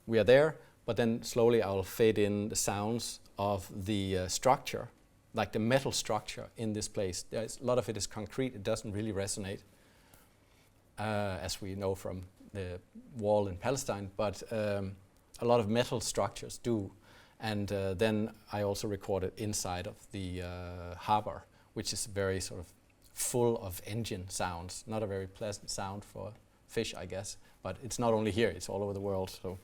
we are there, but then slowly I'll fade in the sounds of the structure, like the metal structure in this place. A lot of it is concrete. It doesn't really resonate, as we know from the wall in Palestine, but a lot of metal structures do. And then I also recorded inside of the harbor, which is very sort of full of engine sounds. Not a very pleasant sound for fish, I guess, but it's not only here, it's all over the world. So.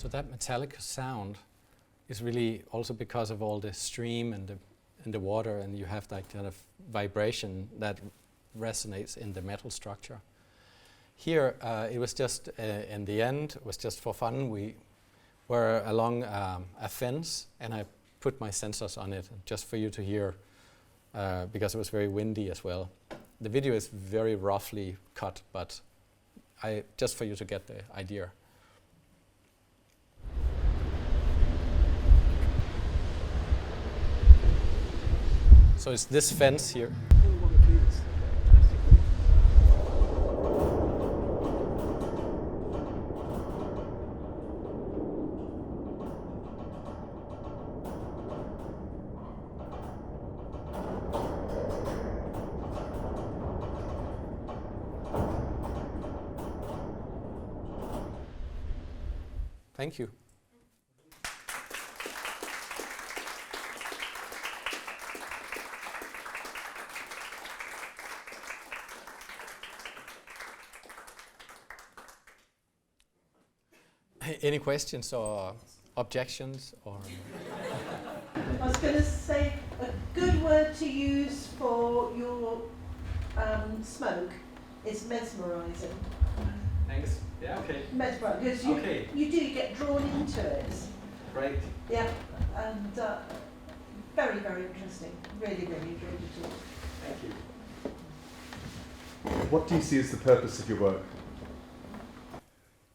So that metallic sound is really also because of all the stream and the water, and you have that kind of vibration that resonates in the metal structure. Here, it was just in the end, it was just for fun. We were along a fence, and I put my sensors on it just for you to hear, because it was very windy as well. The video is very roughly cut, but just for you to get the idea. So it's this fence here. Thank you. Any questions or objections? Or I was going to say a good word to use for your smoke is mesmerising. Thanks. Yeah, okay. Mesmerising, because you do get drawn into it. Right. Yeah, and very, very interesting. Really, really enjoyed the talk. Thank you. What do you see as the purpose of your work?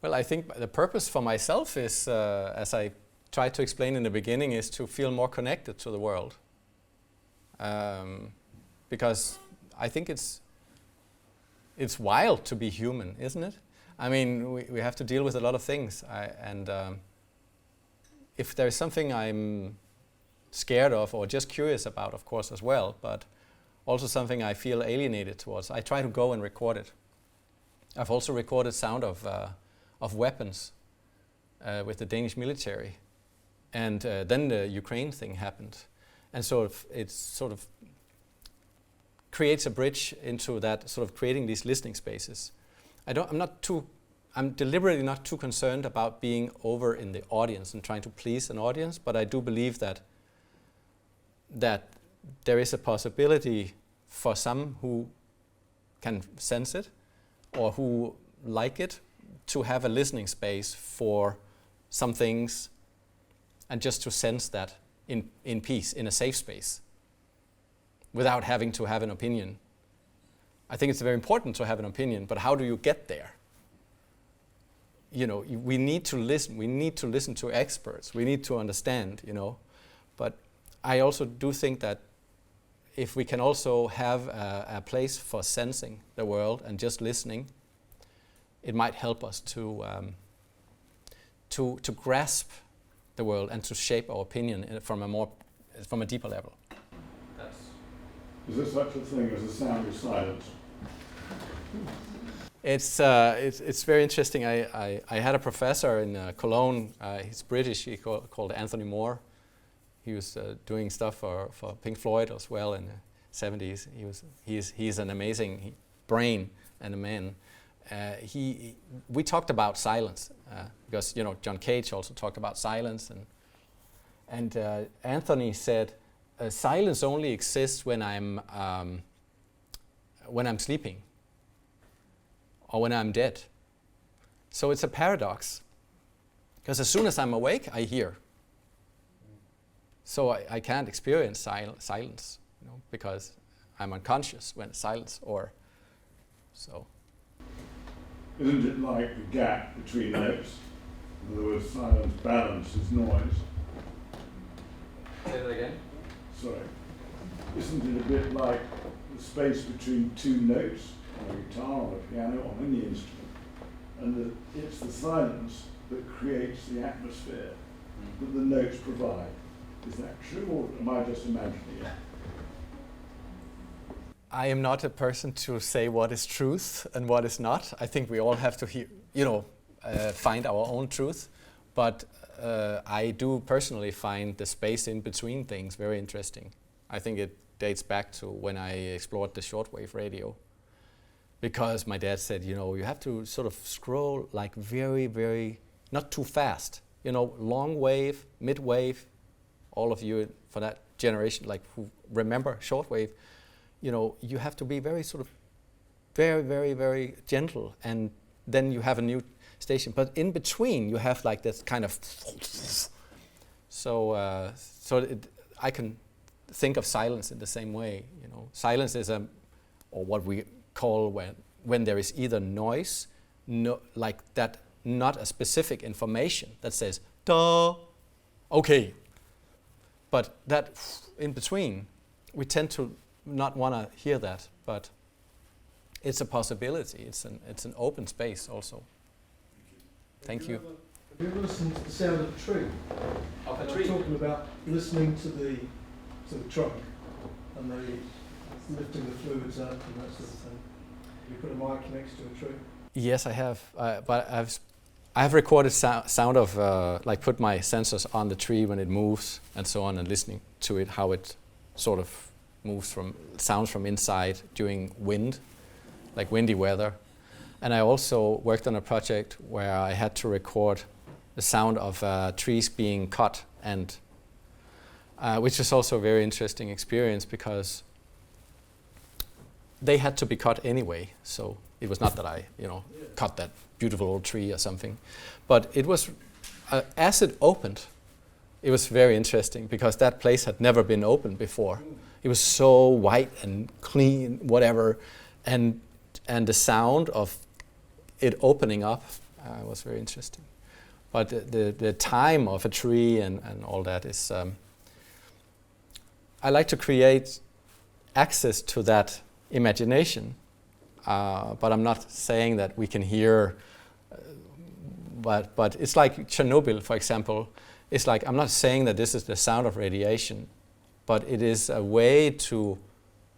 Well, I think the purpose for myself is, as I tried to explain in the beginning, is to feel more connected to the world. Because I think it's wild to be human, isn't it? I mean, we have to deal with a lot of things. If there's something I'm scared of or just curious about, of course, as well, but also something I feel alienated towards, I try to go and record it. I've also recorded sound of weapons with the Danish military. And then the Ukraine thing happened. And it sort of creates a bridge into that, sort of creating these listening spaces. I'm deliberately not too concerned about being over in the audience and trying to please an audience, but I do believe that there is a possibility for some who can sense it or who like it to have a listening space for some things and just to sense that in peace, in a safe space, without having to have an opinion. I think it's very important to have an opinion, but how do you get there? We need to listen. We need to listen to experts. We need to understand, But I also do think that if we can also have a place for sensing the world and just listening, it might help us to grasp the world and to shape our opinion from a deeper level. Is there such a thing as a sound of silence? It's very interesting. I had a professor in Cologne. He's British. He called Anthony Moore. He was doing stuff for Pink Floyd as well in the 70s. He's an amazing brain and a man. We talked about silence because John Cage also talked about silence, and Anthony said silence only exists when I'm sleeping or when I'm dead. So it's a paradox, because as soon as I'm awake, I hear. So I can't experience silence, because I'm unconscious when it's silence, or so. Isn't it like the gap between notes? In other words, silence balances noise. Say that again? Sorry. Isn't it a bit like the space between two notes on a guitar, on a piano, on any instrument? And it's the silence that creates the atmosphere that the notes provide. Is that true, or am I just imagining it? I am not a person to say what is truth and what is not. I think we all have to find our own truth. But I do personally find the space in between things very interesting. I think it dates back to when I explored the shortwave radio. Because my dad said, you have to sort of scroll like very, very, not too fast. Long wave, mid wave, all of you for that generation, like who remember shortwave, you have to be very sort of very, very, very gentle, and then you have a new station. But in between, you have like this kind of. I can think of silence in the same way. Silence is or what we call when there is either noise, like that, not a specific information that says "duh," okay. But that in between, we tend to not want to hear that, but it's a possibility. It's an open space also. Thank you. Have you ever listened to the sound of a tree? Of a I'm tree? talking about listening to the trunk and the lifting the fluids up and that sort of thing. You put a mic next to a tree? Yes, I have. But I've recorded sound of like put my sensors on the tree when it moves and so on, and listening to it, how it sort of moves sounds from inside during wind, like windy weather. And I also worked on a project where I had to record the sound of trees being cut, and which is also a very interesting experience because they had to be cut anyway. So it was not that I, cut that beautiful old tree or something, but it was as it opened, it was very interesting because that place had never been opened before. It was so white and clean, whatever, and the sound of it opening up It was very interesting. But the time of a tree and all that is, I like to create access to that imagination, but I'm not saying that we can hear, but it's like Chernobyl, for example. It's like, I'm not saying that this is the sound of radiation, but it is a way to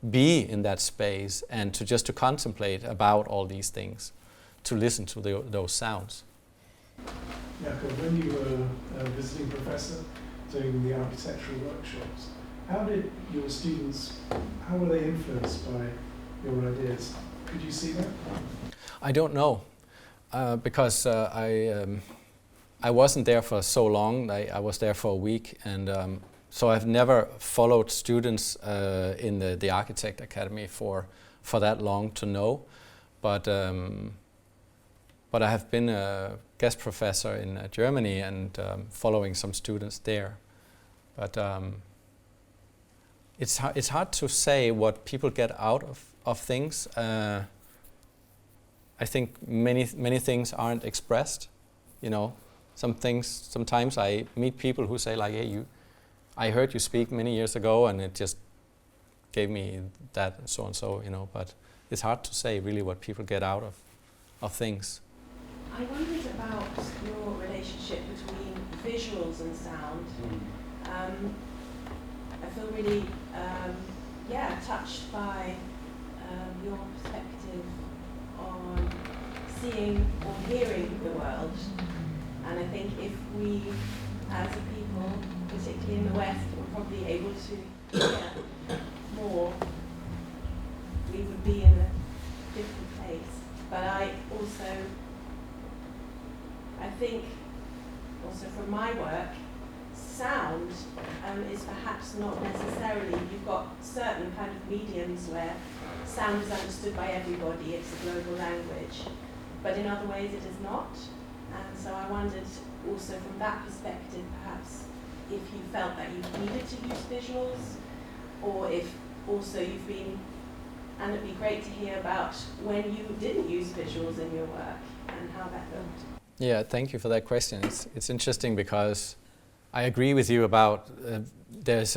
be in that space and to just to contemplate about all these things, to listen to those sounds. Jakob, when you were a visiting professor doing the architectural workshops, how did your students, how were they influenced by your ideas? Could you see that? I don't know, because I wasn't there for so long. I was there for a week, and so I've never followed students in the Architect Academy for that long to know. But I have been a guest professor in Germany and following some students there. But it's hard to say what people get out of things. I think many things aren't expressed. You know, some things. Sometimes I meet people who say like, "Hey, I heard you speak many years ago, and it just gave me that and so and so." You know, but it's hard to say really what people get out of things. I wondered about your relationship between visuals and sound. I feel really, touched by your perspective on seeing or hearing the world. And I think if we, as a people, particularly in the West, were probably able to hear more, we would be in a different place. But I think, also from my work, sound is perhaps not necessarily, you've got certain kind of mediums where sound is understood by everybody, it's a global language, but in other ways it is not. And so I wondered also from that perspective, perhaps, if you felt that you needed to use visuals, or if also you've been, and it'd be great to hear about when you didn't use visuals in your work and how that looked. Yeah, thank you for that question. It's interesting because I agree with you about there is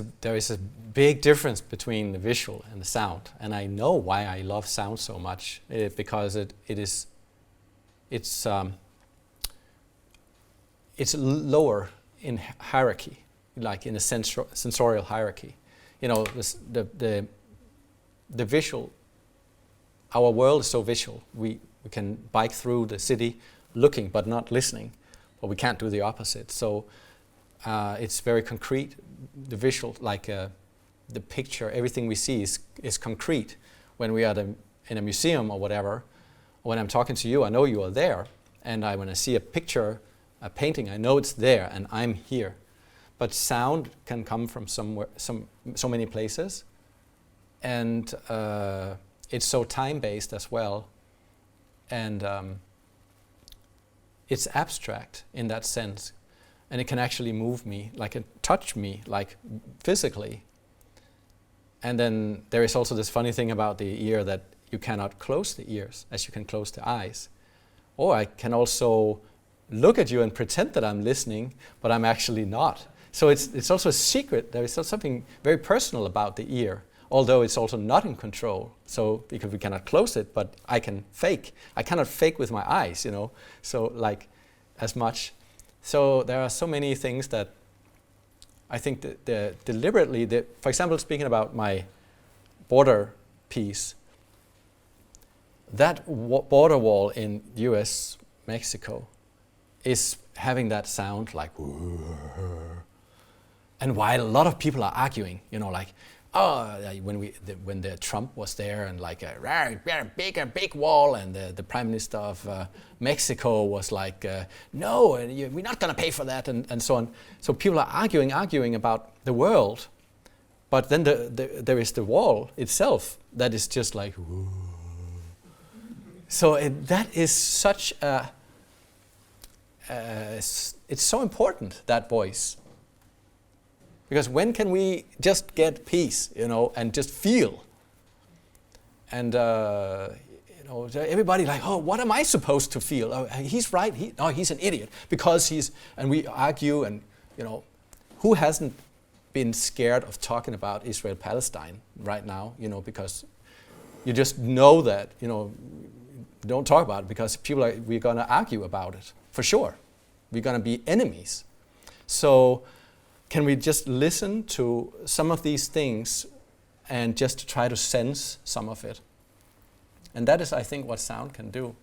a big difference between the visual and the sound, and I know why I love sound so much, because it's lower in hierarchy, like in a sensorial hierarchy. You know, the visual. Our world is so visual. We can bike through the city looking but not listening, but we can't do the opposite. So it's very concrete. The visual, like the picture, everything we see is concrete. When we are in a museum or whatever, when I'm talking to you, I know you are there, and when I see a picture, a painting, I know it's there and I'm here. But sound can come from somewhere, so many places, and it's so time-based as well, and it's abstract in that sense, and it can actually move me, like it touch me, like physically. And then there is also this funny thing about the ear that you cannot close the ears as you can close the eyes. Or I can also look at you and pretend that I'm listening, but I'm actually not. So it's also a secret. There is something very personal about the ear, although it's also not in control. So because we cannot close it, but I can fake. I cannot fake with my eyes, you know, so like as much. So there are so many things that I think that deliberately, for example, speaking about my border piece, that border wall in US, Mexico, is having that sound like, and while a lot of people are arguing, you know, like, oh, when the Trump was there and like a big wall, and the Prime Minister of Mexico was like, no, we're not going to pay for that, and so on. So people are arguing about the world, but then there is the wall itself that is just like, so that is such a, it's so important, that voice. Because when can we just get peace, you know, and just feel? And everybody like, oh, what am I supposed to feel? Oh, he's right. He's an idiot because and we argue, and who hasn't been scared of talking about Israel-Palestine right now? Because you just know that don't talk about it because we're going to argue about it for sure. We're going to be enemies. So can we just listen to some of these things and just try to sense some of it? And that is, I think, what sound can do,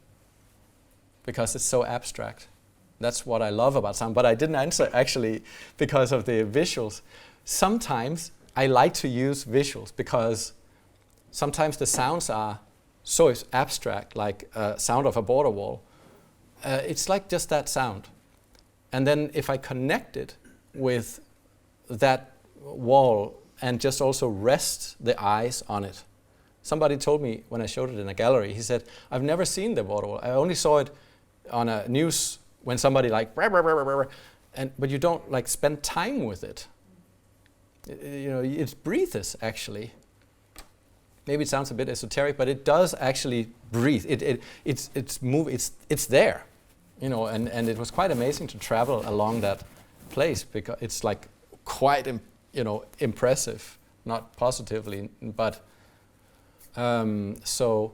because it's so abstract. That's what I love about sound. But I didn't answer actually because of the visuals. Sometimes I like to use visuals because sometimes the sounds are so abstract, like sound of a border wall. It's like just that sound. And then if I connect it with that wall and just also rest the eyes on it. Somebody told me when I showed it in a gallery, he said, I've never seen the border wall. I only saw it on a news when somebody like, but you don't like spend time with it. It breathes actually. Maybe it sounds a bit esoteric, but it does actually breathe. It's there, and it was quite amazing to travel along that place because it's like quite, impressive, not positively, but so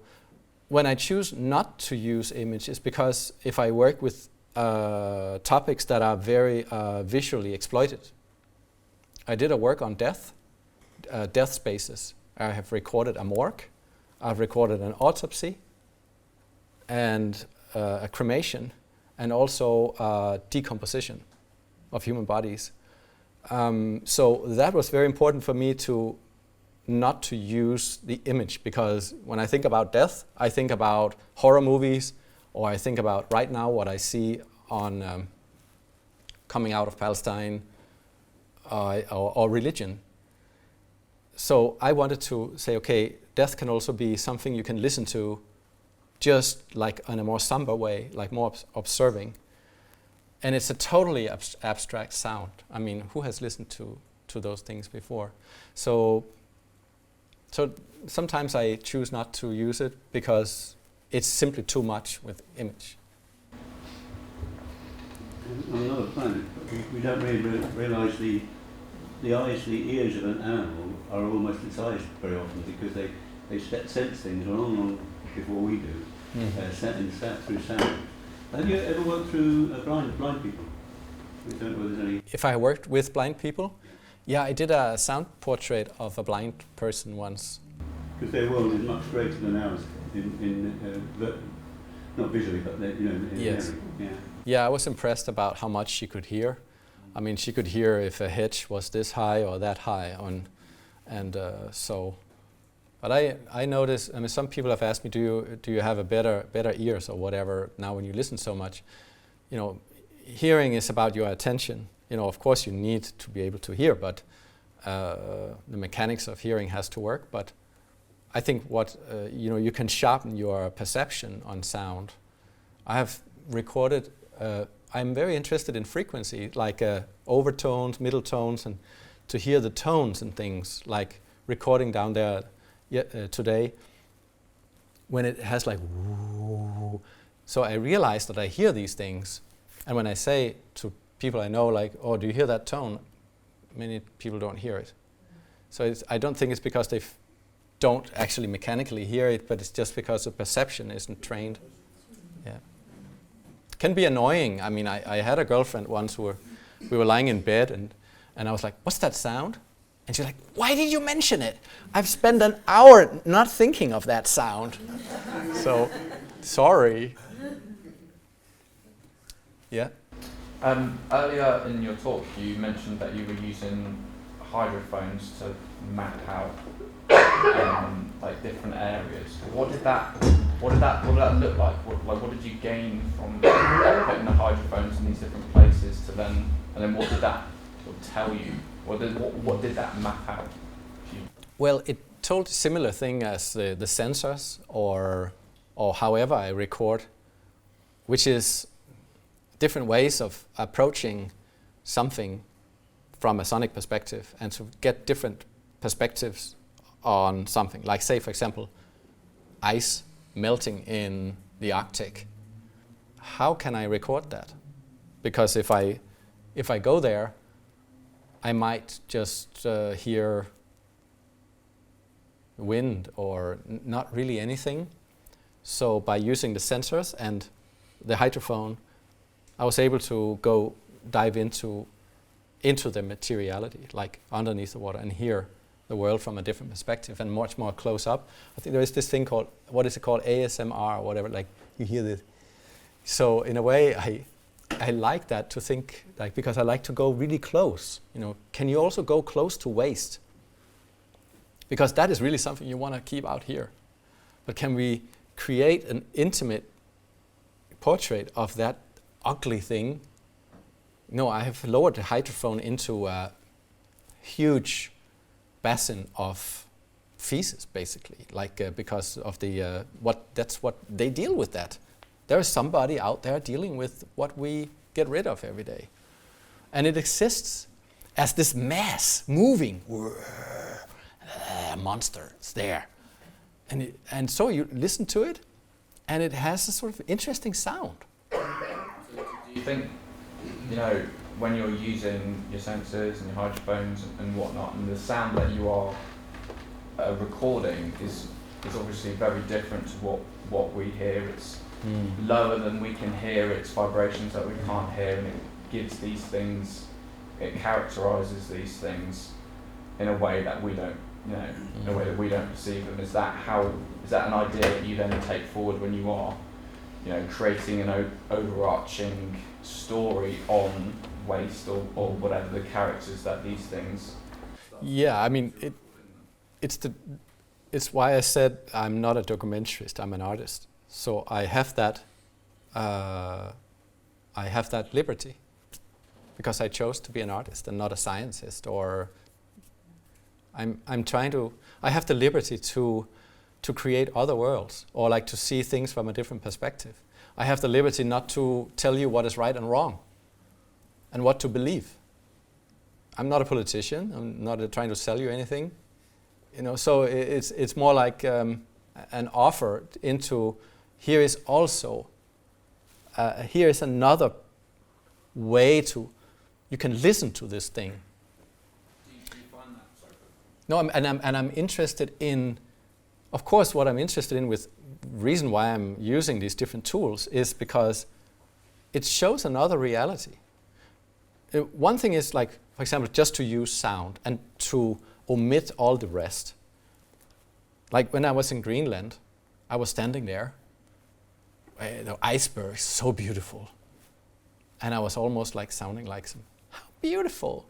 when I choose not to use images, because if I work with topics that are very visually exploited. I did a work on death spaces. I have recorded a morgue, I've recorded an autopsy, and a cremation, and also decomposition of human bodies. So that was very important for me to not to use the image, because when I think about death, I think about horror movies, or I think about right now what I see on coming out of Palestine or religion. So I wanted to say, okay, death can also be something you can listen to just like in a more somber way, like more observing. And it's a totally abstract sound. I mean, who has listened to those things before? So sometimes I choose not to use it because it's simply too much with image. On another planet, we don't really realise the eyes, the ears of an animal are almost incised very often because they sense things long before we do, through sound. Have you ever worked through blind people? I don't know whether there's any. If I worked with blind people? Yeah, I did a sound portrait of a blind person once. Because their world is much greater than ours, not visually, but yes. Hearing. Yeah, I was impressed about how much she could hear. I mean, she could hear if a hedge was this high or that high, But I notice. I mean, some people have asked me, do you have a better ears or whatever now when you listen so much? Hearing is about your attention. Of course you need to be able to hear, but the mechanics of hearing has to work. But I think you can sharpen your perception on sound. I have recorded. I'm very interested in frequency, like overtones, middle tones, and to hear the tones and things, like recording down there today when it has like woo. So I realized that I hear these things, and when I say to people I know, like, oh, do you hear that tone? Many people don't hear it. So I don't think it's because they don't actually mechanically hear it, but it's just because the perception isn't trained. Yeah. It can be annoying. I mean, I had a girlfriend once we were lying in bed, and I was like, what's that sound? And she's like, why did you mention it? I've spent an hour not thinking of that sound. So, sorry. Yeah? Earlier in your talk, you mentioned that you were using hydrophones to map out like different areas. What did that look like? What did you gain from putting the hydrophones in these different places to then, and then what did that sort of tell you? What did that map out? Well, it told a similar thing as the sensors or however I record, which is different ways of approaching something from a sonic perspective and to get different perspectives on something. Like say, for example, ice melting in the Arctic. How can I record that? Because if I go there, I might just hear wind or not really anything. So by using the sensors and the hydrophone, I was able to dive into the materiality, like underneath the water, and hear the world from a different perspective and much more close up. I think there is this thing called, what is it called, ASMR or whatever, like you hear this. So in a way, I like that, to think, like, because I like to go really close. You know, can you also go close to waste? Because that is really something you want to keep out here. But can we create an intimate portrait of that ugly thing? No, I have lowered the hydrophone into a huge basin of feces, basically, like because of the that's what they deal with. That there is somebody out there dealing with what we get rid of every day, and it exists as this mass moving monster. It's there, and so you listen to it, and it has a sort of interesting sound. Do you think, you know, when you're using your sensors and your hydrophones and whatnot, and the sound that you are recording is obviously very different to what we hear. It's lower than we can hear, it's vibrations that we can't hear, and it gives these things, it characterises these things in a way that we don't, you know, in a way that we don't perceive them. Is that an idea that you then take forward when you are, you know, creating an overarching story on waste or whatever the characters that these things? Yeah, I mean, it's why I said I'm not a documentarist, I'm an artist. So I have that liberty, because I chose to be an artist and not a scientist, or I have the liberty to create other worlds, or like to see things from a different perspective. I have the liberty not to tell you what is right and wrong and what to believe. I'm not a politician, I'm not trying to sell you anything. You know, so it's more like an offer into, here is also, here is another way you can listen to this thing. Do you find that? Sorry. No, I'm interested in, of course, what I'm interested in with reason why I'm using these different tools is because it shows another reality. One thing is, like, for example, just to use sound and to omit all the rest. Like when I was in Greenland, I was standing there, the iceberg, so beautiful. And I was almost like sounding like how beautiful.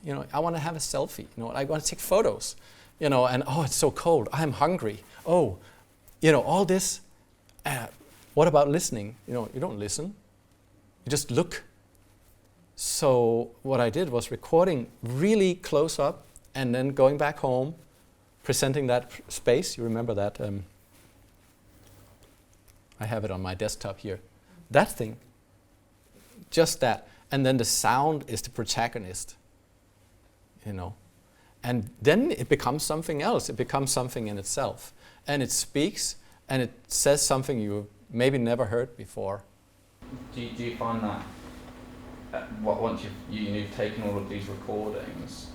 You know, I want to have a selfie, you know, I want to take photos, you know, and oh, it's so cold, I'm hungry. Oh, you know, all this. What about listening? You know, you don't listen, you just look. So what I did was recording really close up and then going back home, presenting that space. You remember that? I have it on my desktop here. That thing, just that. And then the sound is the protagonist, you know. And then it becomes something else. It becomes something in itself. And it speaks, and it says something you maybe never heard before. Do you find that once you've taken all of these recordings,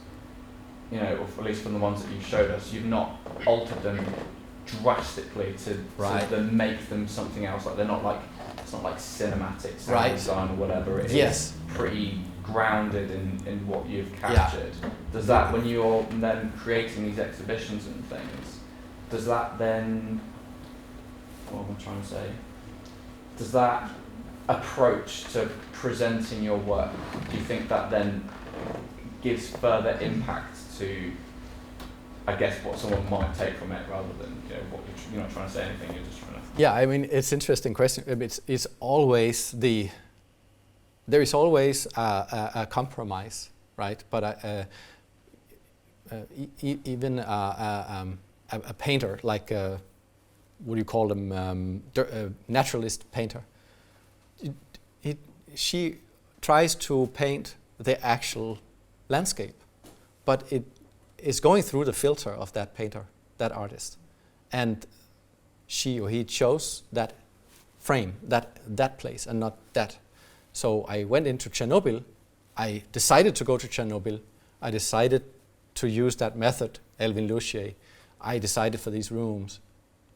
you know, or at least from the ones that you've showed us, you've not altered them drastically to then make them something else? Like it's not like cinematic sound design or whatever. It is pretty grounded in what you've captured. Yeah. Does that, when you're then creating these exhibitions and things, does that then, what am I trying to say? Does that approach to presenting your work, do you think that then gives further impact to, I guess, what someone might take from it, rather than, you know, what you're not trying to say anything, you're just trying to... Yeah, I mean, it's an interesting question. It's always there is always a compromise, right? But even a painter, like what do you call them, naturalist painter, she tries to paint the actual landscape, but it is going through the filter of that painter, that artist. And she or he chose that frame, that place, and not that. So I went into Chernobyl. I decided to go to Chernobyl. I decided to use that method, Elvin Lucier. I decided for these rooms.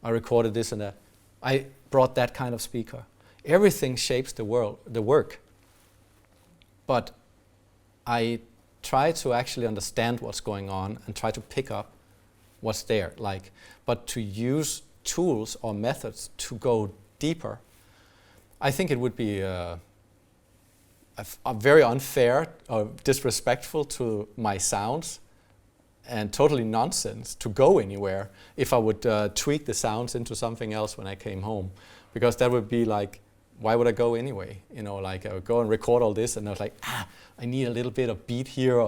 I recorded this and that. I brought that kind of speaker. Everything shapes the work. But I try to actually understand what's going on and try to pick up what's there. But to use tools or methods to go deeper, I think it would be very unfair or disrespectful to my sounds and totally nonsense to go anywhere if I would tweak the sounds into something else when I came home, because that would be like, why would I go anyway? I would go and record all this and I was like, I need a little bit of beat here.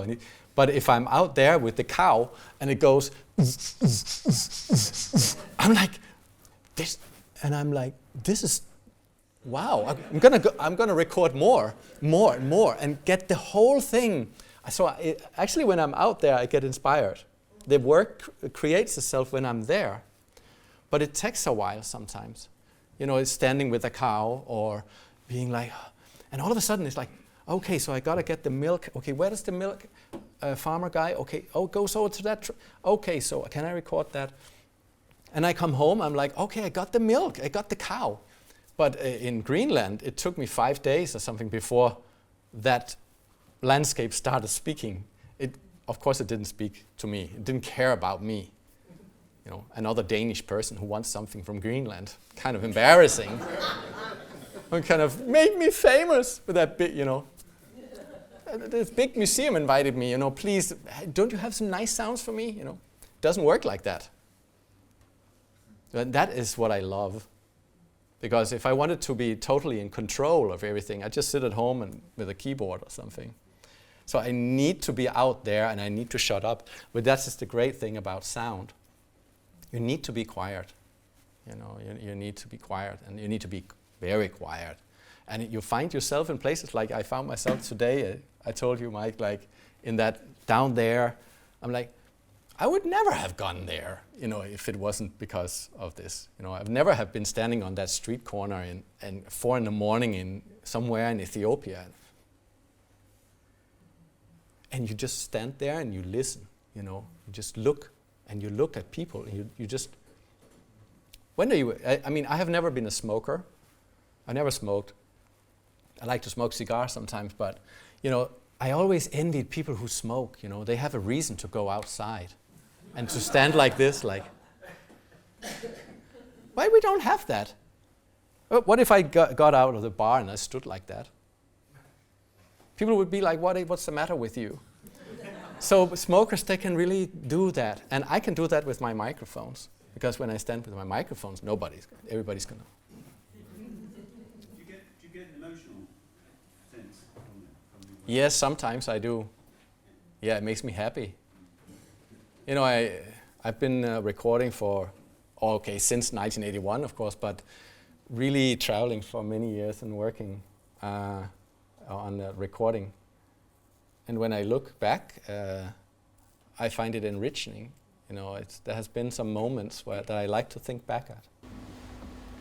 But if I'm out there with the cow and it goes, I'm like, this is, wow, I'm gonna record more and get the whole thing. So actually when I'm out there, I get inspired. The work creates itself when I'm there, but it takes a while sometimes. It's standing with a cow or being like, and all of a sudden it's like, okay, so I gotta get the milk. Okay, where does the milk farmer guy? Okay, goes over to that. Okay, so can I record that? And I come home, I'm like, okay, I got the milk, I got the cow. But in Greenland, it took me 5 days or something before that landscape started speaking. Of course, it didn't speak to me. It didn't care about me. Another Danish person who wants something from Greenland. Kind of embarrassing. And kind of made me famous with that big, This big museum invited me, please, don't you have some nice sounds for me? It doesn't work like that. And that is what I love. Because if I wanted to be totally in control of everything, I'd just sit at home and with a keyboard or something. So I need to be out there and I need to shut up. But that's just the great thing about sound. You need to be quiet. You need to be quiet and you need to be very quiet. And you find yourself in places like I found myself today. I told you, Mike, like in that down there, I'm like, I would never have gone there, if it wasn't because of this. I've never have been standing on that street corner in 4 a.m. somewhere in Ethiopia. And you just stand there and you listen, You just look and you look at people. And you just. When do you? I have never been a smoker. I never smoked. I like to smoke cigars sometimes, but I always envied people who smoke. They have a reason to go outside. And to stand like this, like, why we don't have that? What if I got out of the bar and I stood like that? People would be like, what's the matter with you? So smokers, they can really do that. And I can do that with my microphones. Because when I stand with my microphones, everybody's going to. Do you get an emotional sense from Yes, sometimes I do. Yeah, it makes me happy. I've been recording since 1981, of course, but really traveling for many years and working on recording. And when I look back, I find it enriching. There has been some moments that I like to think back at.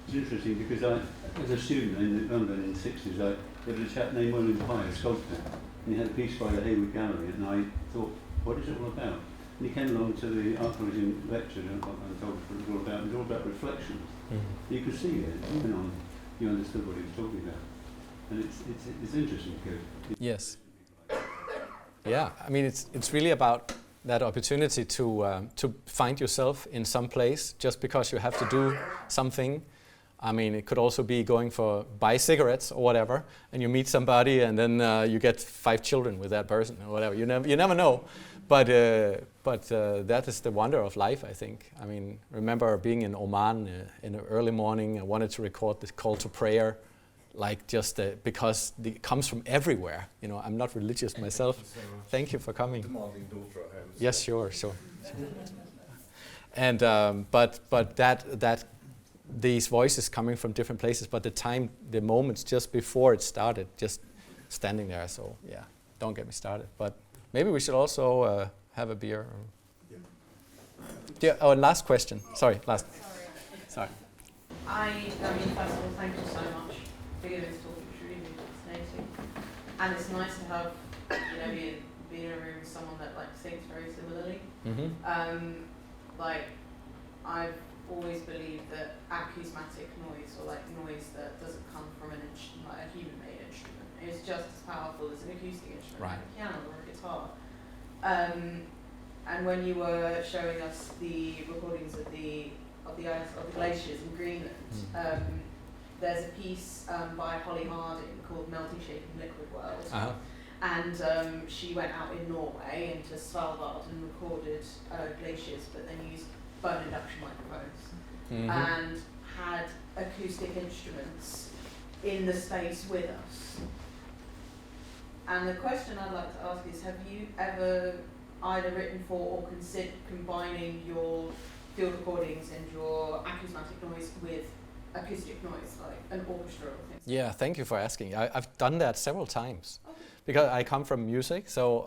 It's interesting because as a student in London in the 60s, there was a chap named William Pye, a sculptor, and he had a piece by the Hayward Gallery, and I thought, what is it all about? And he came along to the art college and lectured and told us what it was all about. It was all about reflections. Mm-hmm. You could see it, even on, you understood what he was talking about. And it's interesting because... Yes. Yeah, it's really about that opportunity to find yourself in some place just because you have to do something. It could also be going buy cigarettes or whatever, and you meet somebody and then you get 5 children with that person or whatever. You never know. But that is the wonder of life, I think. Remember being in Oman in the early morning. I wanted to record this call to prayer, because it comes from everywhere. I'm not religious myself. Thank you for coming. Demanding daughter at home. Yes, sure. And but that these voices coming from different places, but the moments just before it started, just standing there. So yeah, don't get me started. But maybe we should also have a beer. Yeah. Last question. Sorry. I mean, first of all, thank you so much for giving this talk. It was really, really fascinating. And it's nice to have, you know, be in a room with someone that like thinks very similarly. Like, I've always believed that acousmatic noise, or like noise that doesn't come from an instrument, like a human-made instrument, is just as powerful as an acoustic instrument, Right. like a piano or a guitar. And when you were showing us the recordings of the ice of the glaciers in Greenland, there's a piece by Holly Harding called "Melting Shaking Liquid World," and she went out in Norway into Svalbard and recorded glaciers, but then used bone induction microphones and had acoustic instruments in the space with us. And the question I'd like to ask is, have you ever either written for or considered combining your field recordings and your acousmatic noise with acoustic noise, like an orchestra or things? Yeah, thank you for asking. I've done that several times. Because I come from music, so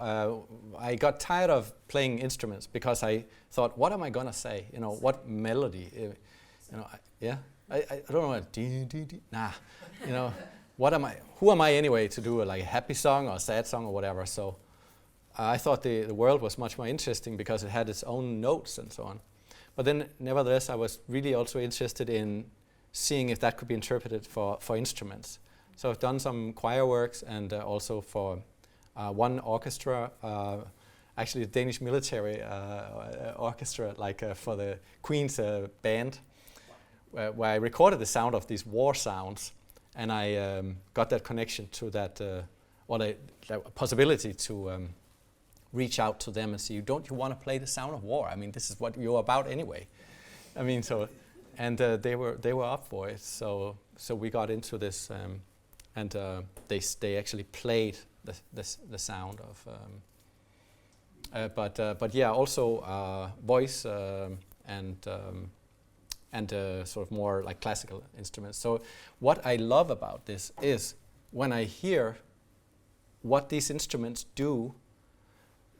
I got tired of playing instruments because I thought, what am I gonna say? You know, what melody? You know, I don't know. Nah, you know, what am I? Who am I anyway to do like a happy song or a sad song or whatever? So I thought the world was much more interesting because it had its own notes and so on. But then, nevertheless, I was really also interested in seeing if that could be interpreted for instruments. So I've done some choir works and also for one orchestra, actually the Danish military orchestra, like for the Queen's band, where I recorded the sound of these war sounds, and I got that connection to that, that possibility to reach out to them and see, don't you want to play the sound of war? I mean, this is what you're about anyway. I mean, so, and they were up for it. So we got into this. And they actually played the sound of, but yeah, also voice and sort of more like classical instruments. So what I love about this is when I hear what these instruments do.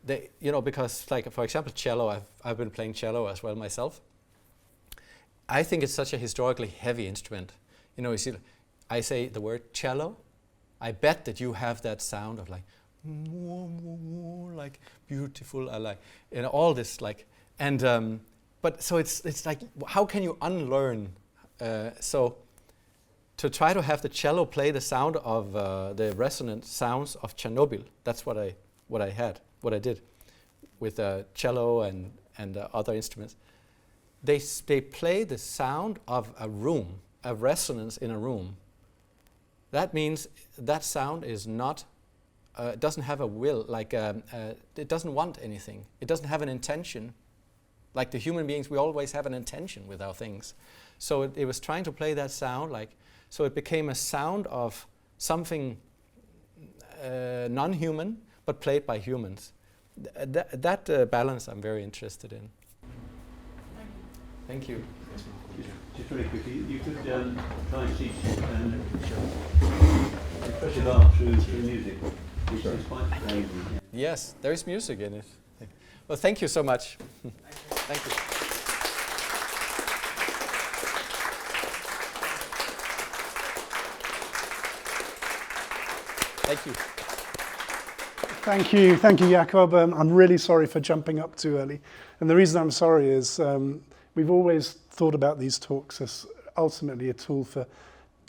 They, you know, because like for example, cello. I've been playing cello as well myself. I think it's such a historically heavy instrument. You know, you see. I say the word cello, I bet that you have that sound of like beautiful, like, you know, all this like, and but so it's like, how can you unlearn? So to try to have the cello play the sound of the resonant sounds of Chernobyl, that's what I did with cello and other instruments. They play the sound of a room, a resonance in a room. That means that sound is not, doesn't have a will, like it doesn't want anything. It doesn't have an intention. Like the human beings, we always have an intention with our things. So it was trying to play that sound, like, so it became a sound of something non-human, but played by humans. That balance I'm very interested in. Thank you. Just very quickly, you could try and teach expressive art through music, which is quite amazing. Yes, there is music in it. Well, thank you so much. Thank you. Thank you. Thank you, Jakob. I'm really sorry for jumping up too early. And the reason I'm sorry is we've always thought about these talks as ultimately a tool for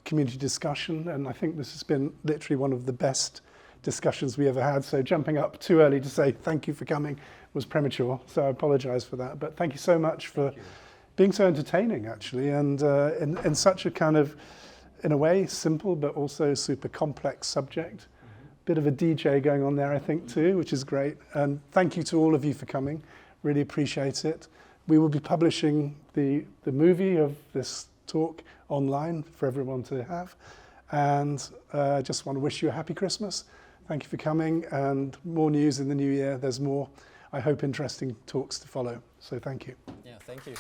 community discussion, and I think this has been literally one of the best discussions we ever had. So jumping up too early to say thank you for coming was premature, so I apologize for that. But thank you so much for being so entertaining, actually, and in such a kind of, in a way, simple but also super complex subject. Bit of a DJ going on there, I think, too, which is great. And thank you to all of you for coming. Really appreciate it. We will be publishing the movie of this talk online for everyone to have. And I just want to wish you a happy Christmas. Thank you for coming, and more news in the new year. There's more, I hope, interesting talks to follow. So thank you. Yeah, thank you.